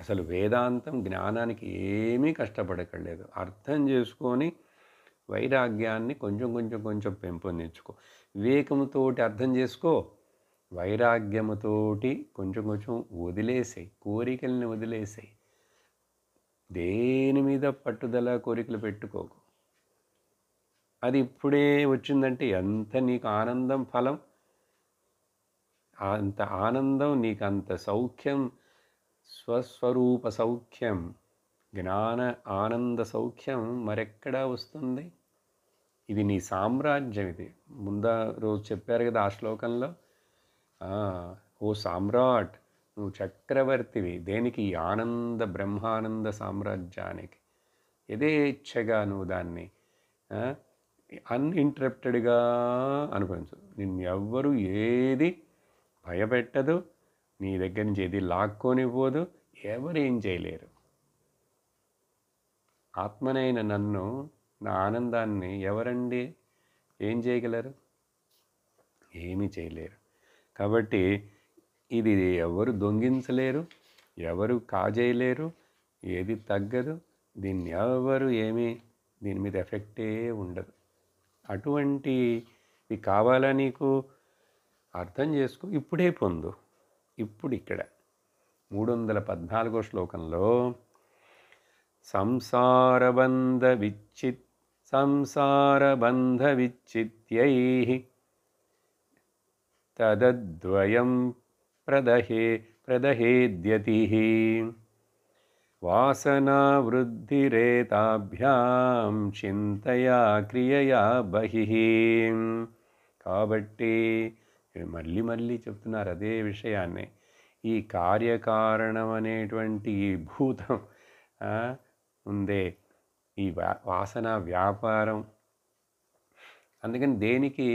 అసలు వేదాంతం జ్ఞానానికి ఏమీ కష్టపడక్కర్లేదు. అర్థం చేసుకొని వైరాగ్యాన్ని కొంచెం పెంపొందించుకో. వివేకంతోటి అర్థం చేసుకో, వైరాగ్యముతోటి కొంచెం వదిలేసాయి, కోరికల్ని వదిలేసాయి. దేని మీద పట్టుదల కోరికలు పెట్టుకోకు. అది ఇప్పుడే వచ్చిందంటే ఎంత నీకు ఆనందం ఫలం, అంత ఆనందం, నీకు అంత సౌఖ్యం, స్వస్వరూప సౌఖ్యం, జ్ఞాన ఆనంద సౌఖ్యం మరెక్కడా వస్తుంది? ఇది నీ సామ్రాజ్యం. ఇది ముందా రోజు చెప్పారు కదా ఆ శ్లోకంలో, ఓ సామ్రాట్, నువ్వు చక్రవర్తివి. దేనికి? ఈ ఆనంద బ్రహ్మానంద సామ్రాజ్యానికి. యథేచ్ఛగా నువ్వు దాన్ని అన్ఇంటరప్టెడ్గా అనుభవించు. నిన్ను ఎవ్వరూ ఏది భయపెట్టదు, నీ దగ్గర నుంచి ఏది లాక్కొనిపోదు, ఎవరు ఏం చేయలేరు. ఆత్మనైన నన్ను, నా ఆనందాన్ని ఎవరండి ఏం చేయగలరు? ఏమీ చేయలేరు. కాబట్టి ఇది ఎవరు దొంగిలించలేరు, ఎవరు కాజేయలేరు, ఏది తగ్గదు, దీన్ని ఎవరు దీని మీద ఎఫెక్టే ఉండదు. అటువంటివి కావాలా నీకు? అర్థం చేసుకో, ఇప్పుడే పొందు. ఇప్పుడు ఇక్కడ 314వ శ్లోకంలో సంసారబంధ విచ్చిత్యై తదద్వయం ప్రదహేద్యతి వాసనా వృద్ధిరేతాభ్యాం చింతయా క్రియయా బహిః. కాబట్టి మళ్ళీ చెప్తున్నారు అదే విషయాన్ని. ఈ కార్యకారణం అనేటువంటి ఈ భూతం ఉందే, ఈ వాసన వ్యాపారం. అందుకని దీనికి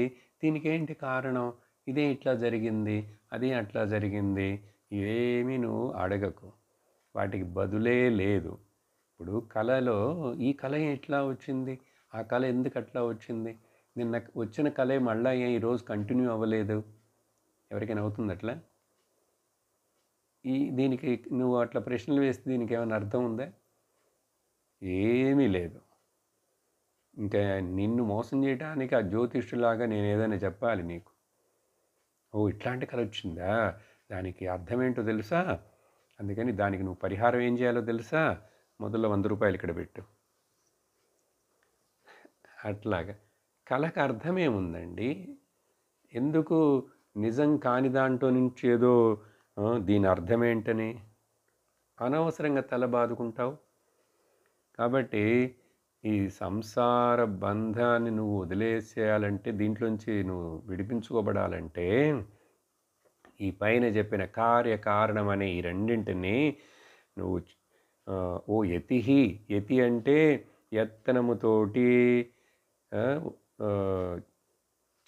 ఏంటి కారణం? ఇదే ఇట్లా జరిగింది, అదే అట్లా జరిగింది, ఏమీ నువ్వు అడగకు. వాటికి బదులే లేదు. ఇప్పుడు కళలో ఈ కళ ఎట్లా వచ్చింది, ఆ కళ ఎందుకు అట్లా వచ్చింది, నిన్న వచ్చిన కళే మళ్ళీ ఈరోజు కంటిన్యూ అవ్వలేదు, ఎవరికైనా అవుతుంది అట్లా? దీనికి నువ్వు అట్లా ప్రశ్నలు వేస్తే దీనికి ఏమైనా అర్థం ఉందా? ఏమీ లేదు. ఇంకా నిన్ను మోసం చేయడానికి ఆ జ్యోతిష్యులాగా నేను ఏదైనా చెప్పాలి నీకు. ఓ ఇట్లాంటి కళ వచ్చిందా, దానికి అర్థం ఏంటో తెలుసా, అందుకని దానికి నువ్వు పరిహారం ఏం చేయాలో తెలుసా, మొదల్లో 100 రూపాయలు ఇక్కడ పెట్టు. అట్లాగా కళకు అర్థమేముందండి? ఎందుకు నిజం కాని దాంట్లో నుంచి ఏదో దీని అర్థం ఏంటని అనవసరంగా తల బాదుకుంటావు? కాబట్టి ఈ సంసార బంధాన్ని నువ్వు వదిలేసేయాలంటే, దీంట్లోంచి నువ్వు విడిపించుకోబడాలంటే, ఈ పైన చెప్పిన కార్యకారణం అనే ఈ రెండింటిని నువ్వు ఓ యతి అంటే యత్నముతోటి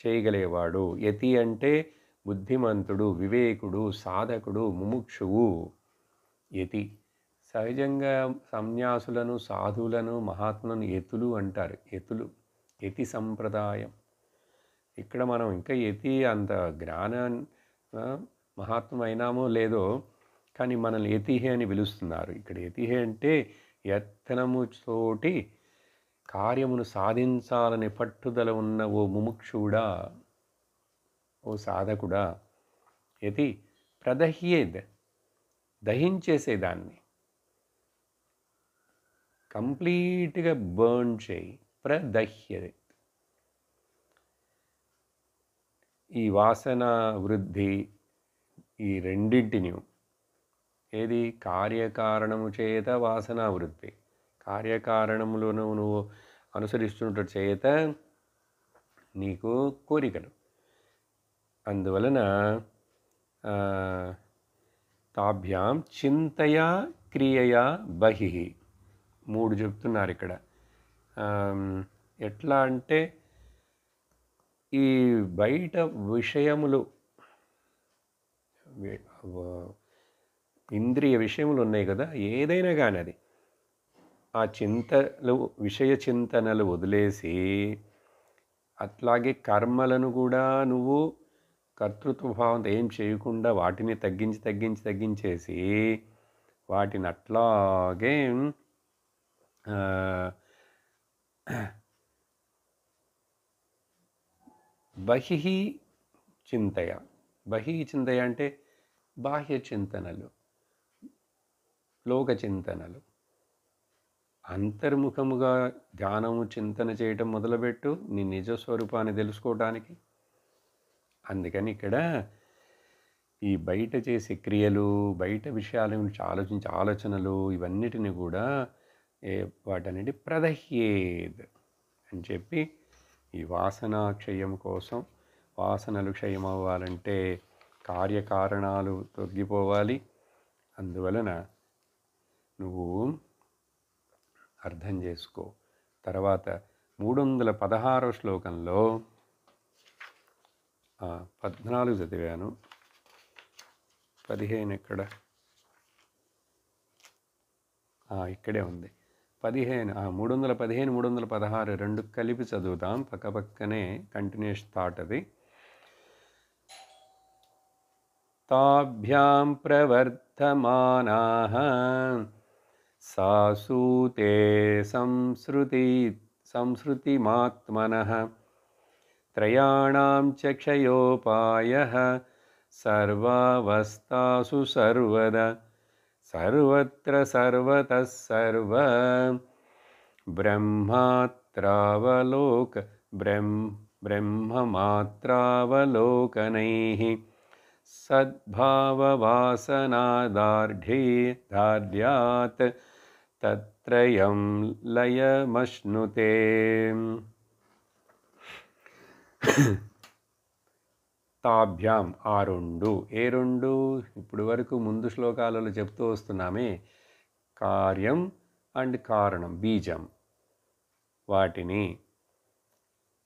చేయగలిగేవాడు. యతి అంటే బుద్ధిమంతుడు, వివేకుడు, సాధకుడు, ముముక్షువు యతి. సహజంగా సన్యాసులను, సాధువులను, మహాత్ములను యతులు అంటారు. యతి సంప్రదాయం. ఇక్కడ మనం ఇంకా యతి అంత మహాత్మ అయినామో లేదో, కానీ మనల్ని యతిహే అని పిలుస్తున్నారు. ఇక్కడ యతిహే అంటే యత్నము తోటి కార్యమును సాధించాలనే పట్టుదల ఉన్న ఓ ముముక్షుడా, ఓ సాధకుడా. యతి ప్రదహ్యేద్, దహించేసేదాన్ని, కంప్లీట్గా బర్న్ చేయి. ప్రదహ్యతే. ఈ వాసన వృద్ధి, ఈ రెండింటిని, ఏది కార్యకారణము చేత వాసన వృద్ధి, కార్యకారణములను నువ్వు అనుసరిస్తున్నట్టు చేత నీకు కోరికలు. అందువలన తాభ్యాం చింతయా క్రియయా బహిః 3 చెప్తున్నారు ఇక్కడ. ఎట్లా అంటే ఈ బయట విషయములు, ఇంద్రియ విషయములు ఉన్నాయి కదా, ఏదైనా కానీ అది ఆ చింతలు, విషయ చింతనలు వదిలేసి, అట్లాగే కర్మలను కూడా నువ్వు కర్తృత్వ భావంతో ఏం చేయకుండా వాటిని తగ్గించేసి వాటిని అట్లాగే బహిః చింతయ. బహిః చింతయ అంటే బాహ్య చింతనలు, లోక చింతనలు. అంతర్ముఖముగా ధ్యానము చింతన చేయటం మొదలుపెట్టు నీ నిజస్వరూపాన్ని తెలుసుకోవటానికి. అందుకని ఇక్కడ ఈ బయట చేసే క్రియలు, బయట విషయాల గురించి ఆలోచించే ఆలోచనలు, ఇవన్నిటిని కూడా వాటన్నిటి ప్రదహ్యేద్ అని చెప్పి, ఈ వాసన క్షయం కోసం, వాసనలు క్షయం అవ్వాలంటే కార్యకారణాలు తొలగిపోవాలి. అందువలన నువ్వు అర్థం చేసుకో. తర్వాత 316వ శ్లోకంలో 14 చదివాను, 15 ఎక్కడ, ఇక్కడే ఉంది 15. 315 316 రెండు కలిపి చదువుతాం, పక్కపక్కనే కంటిన్యూస్ థాట్ అది. తాభ్యాం ప్రవర్ధమానాః సాసూతే సంసృతిమాత్మనః త్రయాణాం చ క్షయోపాయః సర్వావస్థాసు సర్వదా సర్వత్ర సర్వతః సర్వ బ్రహ్మమాత్రావలోకనైః సద్భావవాసనాదార్ఢ్యాత్ తత్రయం లయమశ్నుతే. తాభ్యాం ఆ రెండు. ఏ రెండు? ఇప్పుడు వరకు ముందు శ్లోకాలలో చెప్తూ వస్తున్నామే, కార్యం అండ్ కారణం, బీజం, వాటిని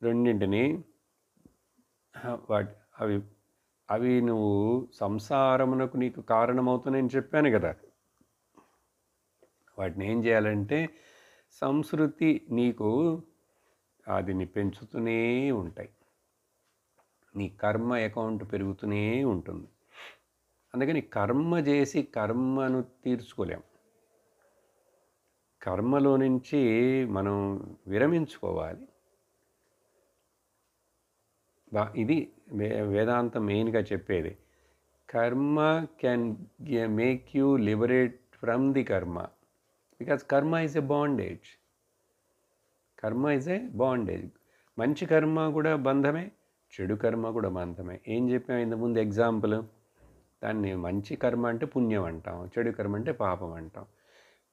రెండింటిని అవి నువ్వు సంసారమునకు నీకు కారణమవుతున్నాయని చెప్పాను కదా. వాటిని ఏం చేయాలంటే సంస్కృతి నీకు అదిని పెంచుతూనే ఉంటాయి. నీ కర్మ అకౌంట్ పెరుగుతూనే ఉంటుంది. అందుకని కర్మ చేసి కర్మను తీర్చుకోలేం. కర్మలో నుంచి మనం విరమించుకోవాలి. ఇది వేదాంతం మెయిన్గా చెప్పేది. కర్మ can make you liberate from the కర్మ, బికాజ్ కర్మ ఈజ్ ఎ బాండేజ్. కర్మ ఈజ్ ఎ బాండేజ్. మంచి కర్మ కూడా బంధమే, చెడు కర్మ కూడా బంధమే. ఏం చెప్పాం ఇంతకుముందు ఎగ్జాంపుల్? దాన్ని మంచి కర్మ అంటే పుణ్యం అంటాం, చెడు కర్మ అంటే పాపం అంటాం.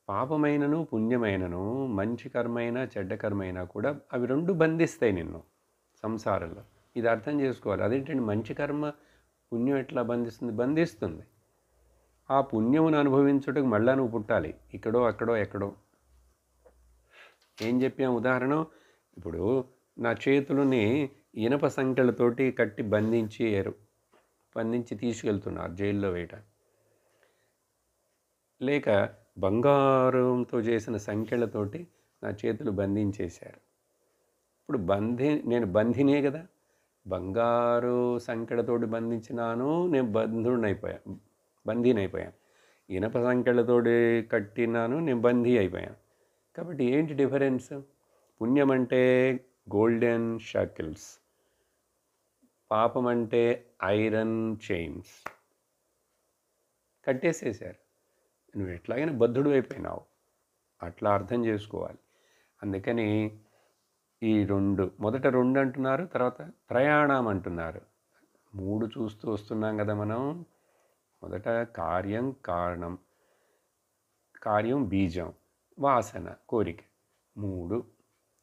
పాపమైనను పుణ్యమైనను, మంచి కర్మ అయినా చెడ్డ కర్మ అయినా కూడా అవి రెండు బంధిస్తాయి నిన్ను సంసారంలో. ఇది అర్థం చేసుకోవాలి. అదేంటంటే మంచి కర్మ పుణ్యం ఎట్లా బంధిస్తుంది. ఆ పుణ్యమును అనుభవించుటకు మళ్ళా నువ్వు పుట్టాలి, ఇక్కడో అక్కడో ఎక్కడో. ఏం చెప్పాం ఉదాహరణ? ఇప్పుడు నా చేతులని ఇనప సంఖ్యలతోటి కట్టి బంధించి తీసుకెళ్తున్నారు జైల్లో వేయటానికి. లేక బంగారంతో చేసిన సంఖ్యలతోటి నా చేతులు బంధించేశారు. ఇప్పుడు నేను బంధినే కదా. బంగారు సంఖ్యలతోటి బంధించినాను, నేను బందీనైపోయాను. ఇనప సంఖ్యలతోటి కట్టినాను, నేను బందీ అయిపోయాను. కాబట్టి ఏంటి డిఫరెన్స్? పుణ్యం అంటే గోల్డెన్ షాకిల్స్, పాపం అంటే ఐరన్ చైన్స్. కట్టేసేసారు, నువ్వు ఎట్లాగైనా బద్ధుడు అయిపోయినావు. అట్లా అర్థం చేసుకోవాలి. అందుకని ఈ మొదట రెండు అంటున్నారు, తర్వాత త్రయాణం అంటున్నారు. 3 చూస్తూ వస్తున్నాం కదా మనం. మొదట కార్యం కారణం, కార్యం బీజం, వాసన, కోరిక. 3.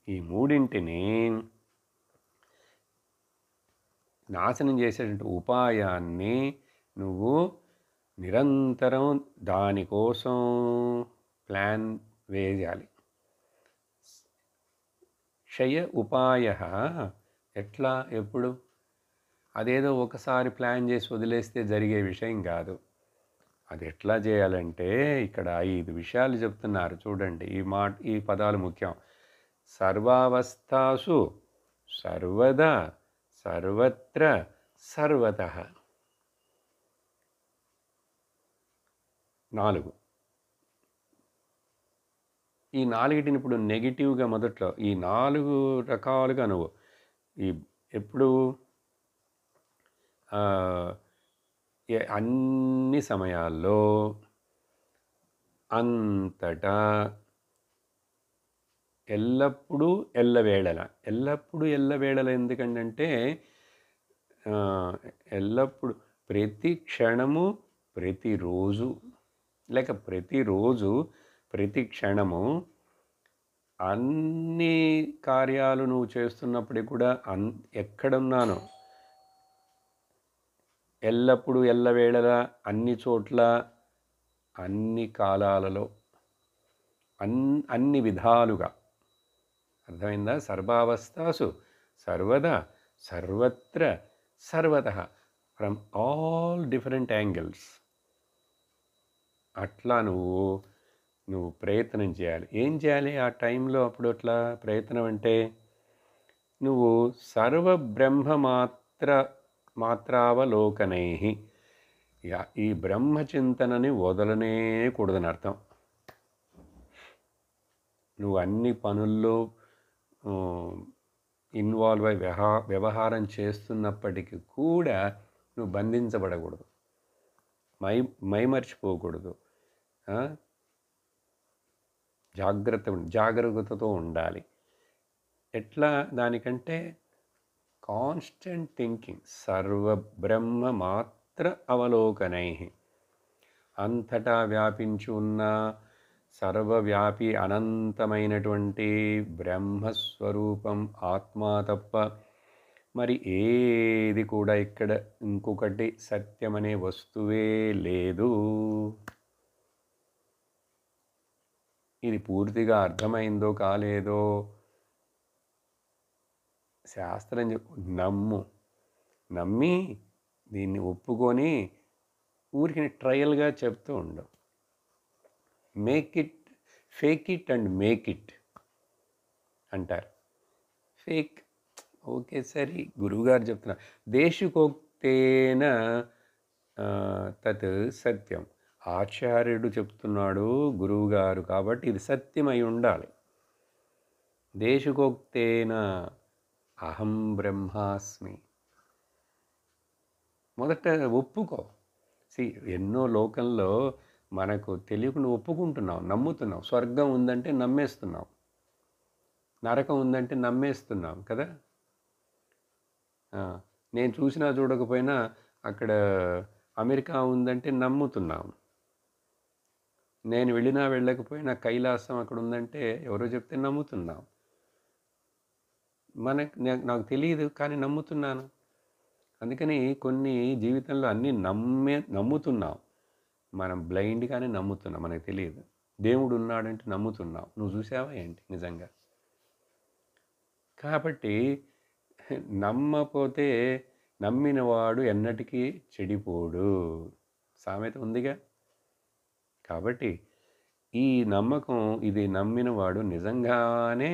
ఈ మూడింటిని నాశనం చేసేటువంటి ఉపాయాన్ని నువ్వు నిరంతరం దానికోసం ప్లాన్ వేయాలి. క్షయ ఉపాయ ఎట్లా, ఎప్పుడు? అదేదో ఒకసారి ప్లాన్ చేసి వదిలేస్తే జరిగే విషయం కాదు. అది ఎట్లా చేయాలంటే ఇక్కడ 5 విషయాలు చెప్తున్నారు చూడండి. ఈ పదాలు ముఖ్యం. సర్వావస్థాసు, సర్వదా, సర్వత్ర, సర్వతః. 4. ఈ 4టిని ఇప్పుడు నెగిటివ్గా మొదట్లో ఈ 4 రకాలుగా నువ్వు ఎప్పుడు అన్ని సమయాల్లో అంతటా ఎల్లప్పుడూ ఎల్లవేళల. ఎల్లప్పుడూ ఎల్లవేళల ఎందుకంటే ఎల్లప్పుడు ప్రతి క్షణము, ప్రతిరోజు, లేక ప్రతిరోజు, ప్రతి క్షణము అన్ని కార్యాలు నువ్వు చేస్తున్నప్పటికీ కూడా ఎక్కడున్నాను ఎల్లప్పుడూ ఎల్లవేళల అన్ని చోట్ల అన్ని కాలాలలో అన్ని విధాలుగా. అర్థమైందా? సర్వావస్థాసు, సర్వదా, సర్వత్ర, సర్వతః, ఫ్రమ్ ఆల్ డిఫరెంట్ యాంగిల్స్. అట్లా నువ్వు ప్రయత్నం చేయాలి. ఏం చేయాలి ఆ టైంలో? అప్పుడు అట్లా ప్రయత్నం అంటే నువ్వు సర్వబ్రహ్మ మాత్రావలోకనై, ఈ బ్రహ్మచింతనని వదలనే కూడదని అర్థం. నువ్వు అన్ని పనుల్లో ఇన్వాల్వ్ అయి వ్యవహారం చేస్తున్నప్పటికీ కూడా నువ్వు బంధించబడకూడదు, మైమర్చిపోకూడదు. జాగ్రత్తతో ఉండాలి. ఎట్లా? దానికంటే కాన్స్టెంట్ థింకింగ్. సర్వబ్రహ్మ మాత్ర అవలోకనై, అంతటా వ్యాపించి ఉన్న సర్వవ్యాపి అనంతమైనటువంటి బ్రహ్మస్వరూపం ఆత్మ తప్ప మరి ఏది కూడా ఇక్కడ ఇంకొకటి సత్యమనే వస్తువే లేదు. ఇది పూర్తిగా అర్థమైందో కాలేదో శాస్త్రం నమ్మి దీన్ని ఒప్పుకొని ఊరికి ట్రయల్గా చెప్తూ ఉండవు. Fake it and make it అంటారు. ఫేక్ ఓకే సరే, గురువుగారు చెప్తున్నారు దేశికోక్తేన తత్ సత్యం. ఆచార్యుడు చెప్తున్నాడు, గురువుగారు, కాబట్టి ఇది సత్యమై ఉండాలి. దేశికోక్తేన అహం బ్రహ్మాస్మి. మొదట ఒప్పుకో. ఎన్నో లోకంలో మనకు తెలియకుండా ఒప్పుకుంటున్నాం, నమ్ముతున్నాం. స్వర్గం ఉందంటే నమ్మేస్తున్నాం, నరకం ఉందంటే నమ్మేస్తున్నాం కదా. నేను చూసినా చూడకపోయినా అక్కడ అమెరికా ఉందంటే నమ్ముతున్నాం. నేను వెళ్ళినా వెళ్ళకపోయినా కైలాసం అక్కడ ఉందంటే ఎవరో చెప్తే నమ్ముతున్నాం. నాకు తెలియదు కానీ నమ్ముతున్నాను. అందుకని కొన్ని జీవితంలో అన్నీ నమ్ముతున్నాం. మనం బ్లైండ్గానే నమ్ముతున్నాం, మనకు తెలియదు. దేవుడు ఉన్నాడంటే నమ్ముతున్నాం. నువ్వు చూసావా ఏంటి నిజంగా? కాబట్టి నమ్మపోతే నమ్మినవాడు ఎన్నటికీ చెడిపోడు సామెత ఉందిగా. కాబట్టి ఈ నమ్మకం, ఇది నమ్మినవాడు నిజంగానే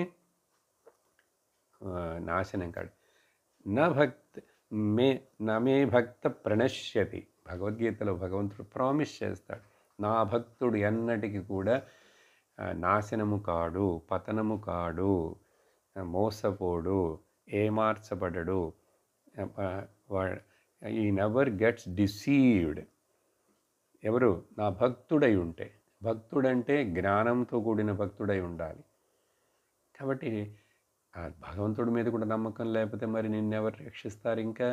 నాశనం కాడు. నమే భక్త ప్రణశ్యతి. భగవద్గీతలో భగవంతుడు ప్రామిస్ చేస్తాడు, నా భక్తుడు ఎన్నటికి కూడా నాశనము కాడు, పతనము కాడు, మోసపోడు, ఏమార్చబడడు. ఈ నెవర్ గెట్స్ డిసీవ్డ్. ఎవరు? నా భక్తుడై ఉంటే. భక్తుడంటే జ్ఞానంతో కూడిన భక్తుడై ఉండాలి. కాబట్టి ఆ భగవంతుడి మీద కూడా నమ్మకం లేకపోతే మరి నిన్నెవరు రక్షిస్తారు? ఇంకా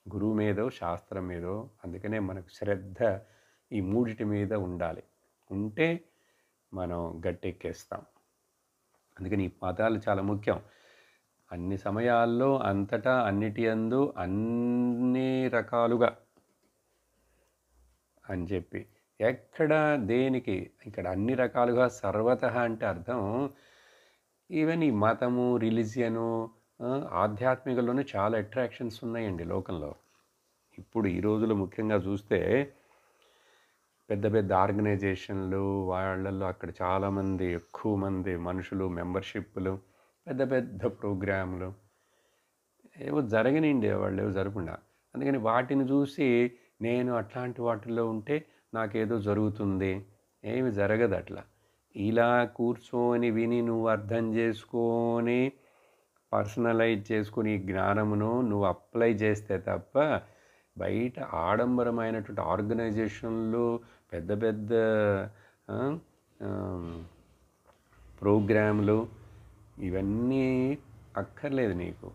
గురువు మీదో శాస్త్రం మీదో. అందుకనే మనకు శ్రద్ధ ఈ మూడిటి మీద ఉండాలి. ఉంటే మనం గట్టెక్కేస్తాం. అందుకని ఈ పదాలు చాలా ముఖ్యం. అన్ని సమయాల్లో అంతటా అన్నిటి యందు అన్ని రకాలుగా అని చెప్పి ఎక్కడ దేనికి ఇక్కడ అన్ని రకాలుగా సర్వతః అంటే అర్థం ఈవెన్ ఈ మతము రిలీజియను ఆధ్యాత్మికలోనే చాలా అట్రాక్షన్స్ ఉన్నాయండి లోకంలో. ఇప్పుడు ఈ రోజులో ముఖ్యంగా చూస్తే పెద్ద పెద్ద ఆర్గనైజేషన్లు వాళ్ళల్లో అక్కడ చాలామంది ఎక్కువ మంది మనుషులు మెంబర్షిప్లు పెద్ద పెద్ద ప్రోగ్రాంలు ఏవో జరగనిండి వాళ్ళు ఏవో జరగకుండా. అందుకని వాటిని చూసి నేను అట్లాంటి వాటిల్లో ఉంటే నాకేదో జరుగుతుంది, ఏమి జరగదు అట్లా. ఇలా కూర్చొని విని నువ్వు అర్థం చేసుకొని పర్సనలైజ్ చేసుకుని జ్ఞానమును నువ్వు అప్లై చేస్తే తప్ప బయట ఆడంబరమైనటువంటి ఆర్గనైజేషన్లు పెద్ద పెద్ద ప్రోగ్రాంలు ఇవన్నీ అక్కర్లేదు నీకు.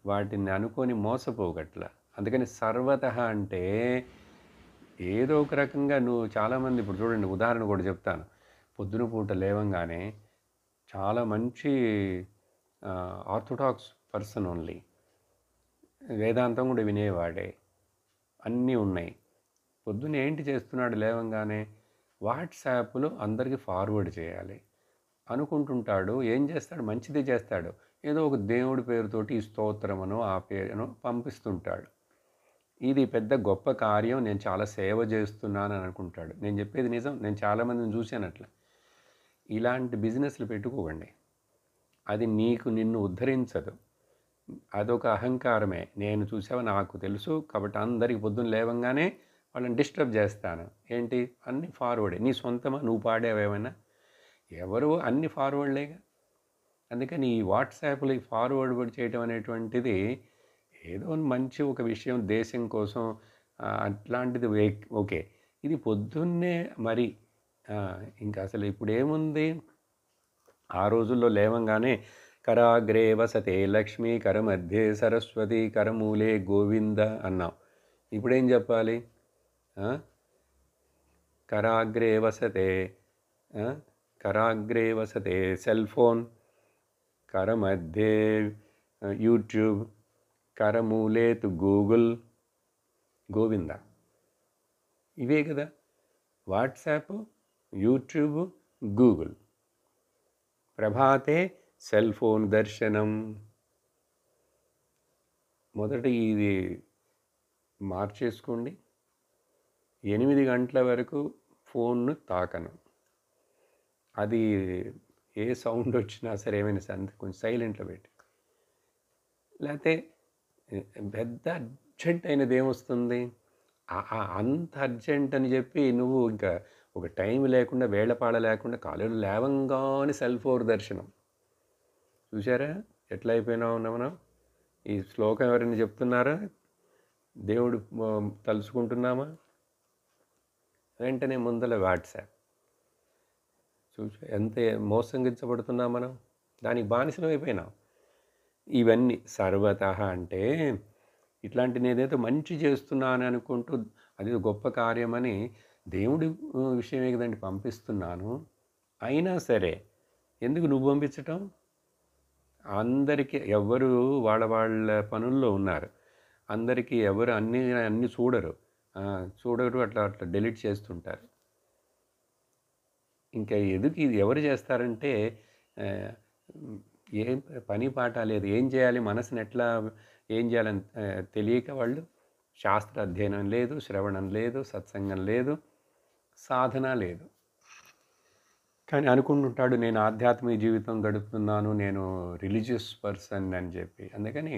వాటిని అనుకొని మోసపోగట్ల. అందుకని సర్వతః అంటే ఏదో ఒక రకంగా నువ్వు చాలామంది ఇప్పుడు చూడండి ఉదాహరణ కూడా చెప్తాను. పొద్దున పూట లేవంగానే చాలా మంచి ఆర్థోడాక్స్ పర్సన్ ఓన్లీ వేదాంతం కూడా వినేవాడే అన్నీ ఉన్నాయి. పొద్దున్న ఏంటి చేస్తున్నాడు లేవంగానే వాట్సాప్లో అందరికీ ఫార్వర్డ్ చేయాలి అనుకుంటుంటాడు. ఏం చేస్తాడు? మంచిది చేస్తాడు. ఏదో ఒక దేవుడి పేరుతోటి ఈ స్తోత్రమనో ఆ పేరునో పంపిస్తుంటాడు. ఇది పెద్ద గొప్ప కార్యం, నేను చాలా సేవ చేస్తున్నాను అని అనుకుంటాడు. నేను చెప్పేది నిజం, నేను చాలామందిని చూశాను అట్లా. ఇలాంటి బిజినెస్లు పెట్టుకోకండి. అది నిన్ను ఉద్ధరించదు. అదొక అహంకారమే. నేను చూసావా, నాకు తెలుసు కాబట్టి అందరికి పొద్దున్న లేవంగానే వాళ్ళని డిస్టర్బ్ చేస్తాను. ఏంటి? అన్ని ఫార్వర్డే. నీ సొంతమా? నువ్వు పాడేవేమైనా? ఎవరు అన్ని ఫార్వర్డ్లేగా. అందుకని ఈ వాట్సాప్లో ఈ ఫార్వర్డ్ చేయటం అనేటువంటిది ఏదో మంచి ఒక విషయం దేశం కోసం అట్లాంటిది ఓకే. ఇది పొద్దున్నే మరి ఇంకా అసలు ఇప్పుడు ఏముంది? ఆ రోజుల్లో లేవంగానే కరాగ్రే వసతే లక్ష్మీ కరమధ్యే సరస్వతి కరమూలే గోవింద అన్నాం. ఇప్పుడేం చెప్పాలి? కరాగ్రే వసతే సెల్ ఫోన్, కరమధ్యే యూట్యూబ్, కరమూలే తు గూగుల్ గోవింద. ఇవే కదా వాట్సాప్, యూట్యూబ్, గూగుల్. ప్రభాతే సెల్ ఫోన్ దర్శనం. మొదట ఇది మార్చేసుకోండి. 8 గంటల వరకు ఫోన్ను తాకను. అది ఏ సౌండ్ వచ్చినా సరే ఏమైనా సరే కొంచెం సైలెంట్లో పెట్టి. లేకపోతే పెద్ద అర్జెంట్ అయినది ఏమొస్తుంది? అంత అర్జెంట్ అని చెప్పి నువ్వు ఇంకా ఒక టైం లేకుండా వేళపాడ లేకుండా కాలేజీలో లేవంగానే సెల్ ఫోన్ దర్శనం. చూసారా ఎట్లా అయిపోయినావు మనం? ఈ శ్లోకం ఎవరైనా చెప్తున్నారా? దేవుడు తలుచుకుంటున్నామా? వెంటనే ముందల వాట్సాప్. చూసా ఎంత మోసగించబడుతున్నాం మనం. దానికి బానిసలం అయిపోయినాం. ఇవన్నీ సర్వతః అంటే ఇట్లాంటి నేనేదో మంచి చేస్తున్నాను అనుకుంటూ అది గొప్ప కార్యమని దేవుడి విషయమే కదండి పంపిస్తున్నాను. అయినా సరే ఎందుకు నువ్వు పంపించటం? అందరికీ ఎవరు వాళ్ళ పనుల్లో ఉన్నారు. అందరికీ ఎవరు అన్నీ చూడరు అట్లా డిలీట్ చేస్తుంటారు. ఇంకా ఇది ఎవరు చేస్తారంటే ఏం పని పాట లేదు, ఏం చేయాలి, మనసుని ఎట్లా ఏం చేయాలని తెలియక వాళ్ళు శాస్త్ర అధ్యయనం లేదు, శ్రవణం లేదు, సత్సంగం లేదు, సాధన లేదు. కానీ అనుకుంటుంటాడు నేను ఆధ్యాత్మిక జీవితం గడుపుతున్నాను, నేను రిలీజియస్ పర్సన్ అని చెప్పి. అందుకని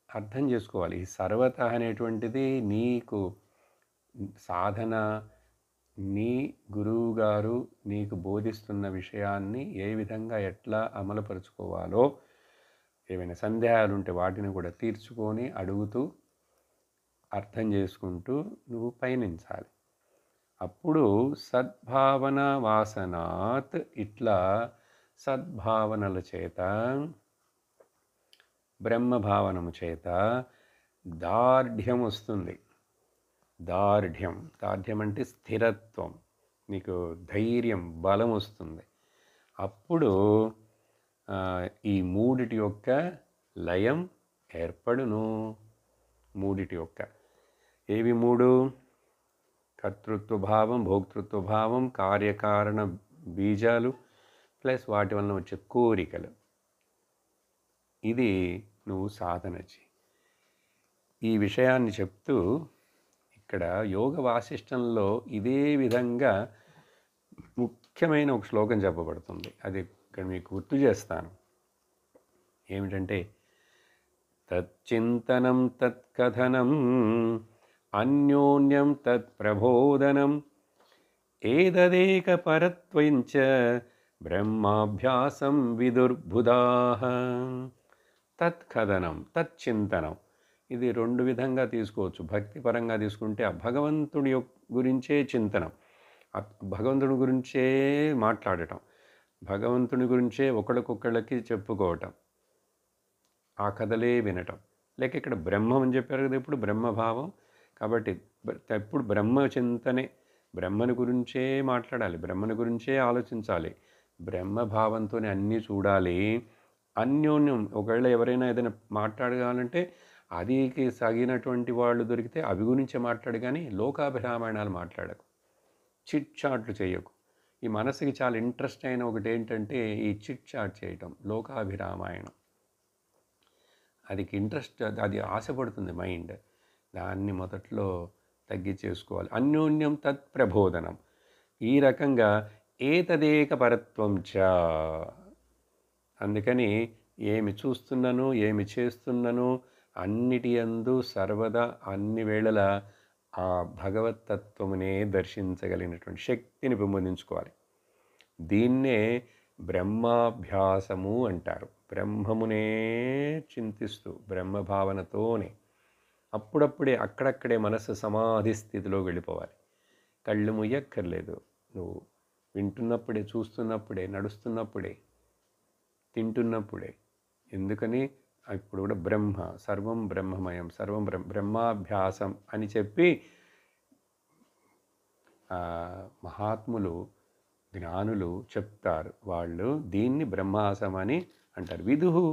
అర్థం చేసుకోవాలి, ఈ సర్వత అనేటువంటిది నీకు సాధన, నీ గురువు గారు నీకు బోధిస్తున్న విషయాన్ని ఏ విధంగా ఎట్లా అమలుపరుచుకోవాలో, ఏమైనా సందేహాలు ఉంటే వాటిని కూడా తీర్చుకొని అడుగుతూ అర్థం చేసుకుంటూ నువ్వు పయనించాలి. అప్పుడు సద్భావన వాసనాత్, ఇట్లా సద్భావనల చేత బ్రహ్మభావనము చేత దార్ఢ్యం వస్తుంది. దార్ఢ్యం అంటే స్థిరత్వం. నీకు ధైర్యం, బలం వస్తుంది. అప్పుడు ఈ మూడిటి యొక్క లయం ఏర్పడును. మూడిటి యొక్క ఏవి మూడు? కర్తృత్వ భావం, భోక్తృత్వ భావం, కార్యకారణ బీజాలు ప్లస్ వాటి వలన వచ్చే కోరికలు. ఇది నువ్వు సాధన చేయి. ఈ విషయాన్ని చెప్తూ ఇక్కడ యోగ వాసిష్టంలో ఇదే విధంగా ముఖ్యమైన ఒక శ్లోకం చెప్పబడుతుంది. అది ఇక్కడ మీకు గుర్తు చేస్తాను. ఏమిటంటే, తచ్చింతనం తత్కథనం అన్యోన్యం తత్ప్రబోధనం ఏదదేక పరత్వంచ బ్రహ్మాభ్యాసం విదుర్బుధాః. తత్కథనం, తచ్చింతనం, ఇది రెండు విధంగా తీసుకోవచ్చు. భక్తిపరంగా తీసుకుంటే ఆ భగవంతుడి గురించే చింతనం, భగవంతుడి గురించే మాట్లాడటం, భగవంతుని గురించే ఒకళ్ళకొకళ్ళకి చెప్పుకోవటం, ఆ కథలే వినటం. లేక ఇక్కడ బ్రహ్మం అని చెప్పారు కదా, ఇప్పుడు బ్రహ్మభావం. కాబట్టి ఎప్పుడు బ్రహ్మ చింతనే, బ్రహ్మని గురించే మాట్లాడాలి, బ్రహ్మని గురించే ఆలోచించాలి, బ్రహ్మభావంతోనే అన్నీ చూడాలి. అన్యోన్యం, ఒకవేళ ఎవరైనా ఏదైనా మాట్లాడగాలంటే అదికి సాగినటువంటి వాళ్ళు దొరికితే అవి గురించే మాట్లాడు, కానీ లోకాభిరామాయణాలు మాట్లాడకు, చిట్ చాట్లు చేయకు. ఈ మనసుకి చాలా ఇంట్రెస్ట్ అయిన ఒకటి ఏంటంటే ఈ చిట్ చాట్ చేయటం, లోకాభిరామాయణం. అది ఇంట్రెస్ట్, అది ఆశపడుతుంది మైండ్. దాన్ని మొదట్లో తగ్గించేసుకోవాలి. అన్యోన్యం తత్ ప్రబోధనం. ఈ రకంగా ఏతదేక పరత్వం చ. అందుకని ఏమి చూస్తున్నాను, ఏమి చేస్తున్నాను, అన్నిటి యందు సర్వదా అన్ని వేళలా ఆ భగవత్తత్వమునే దర్శించగలిగినటువంటి శక్తిని పెంపొందించుకోవాలి. దీన్నే బ్రహ్మాభ్యాసము అంటారు. బ్రహ్మమునే చింతిస్తూ బ్రహ్మభావనతోనే అప్పుడప్పుడే అక్కడక్కడే మనసు సమాధి స్థితిలోకి వెళ్ళిపోవాలి. కళ్ళు ముయ్యక్కర్లేదు. నువ్వు వింటున్నప్పుడే, చూస్తున్నప్పుడే, నడుస్తున్నప్పుడే, తింటున్నప్పుడే. ఎందుకని ఇప్పుడు కూడా బ్రహ్మ, సర్వం బ్రహ్మమయం, సర్వం బ్రహ్మాభ్యాసం అని చెప్పి మహాత్ములు, జ్ఞానులు చెప్తారు. వాళ్ళు దీన్ని బ్రహ్మాసం అని అంటారు. విదుహు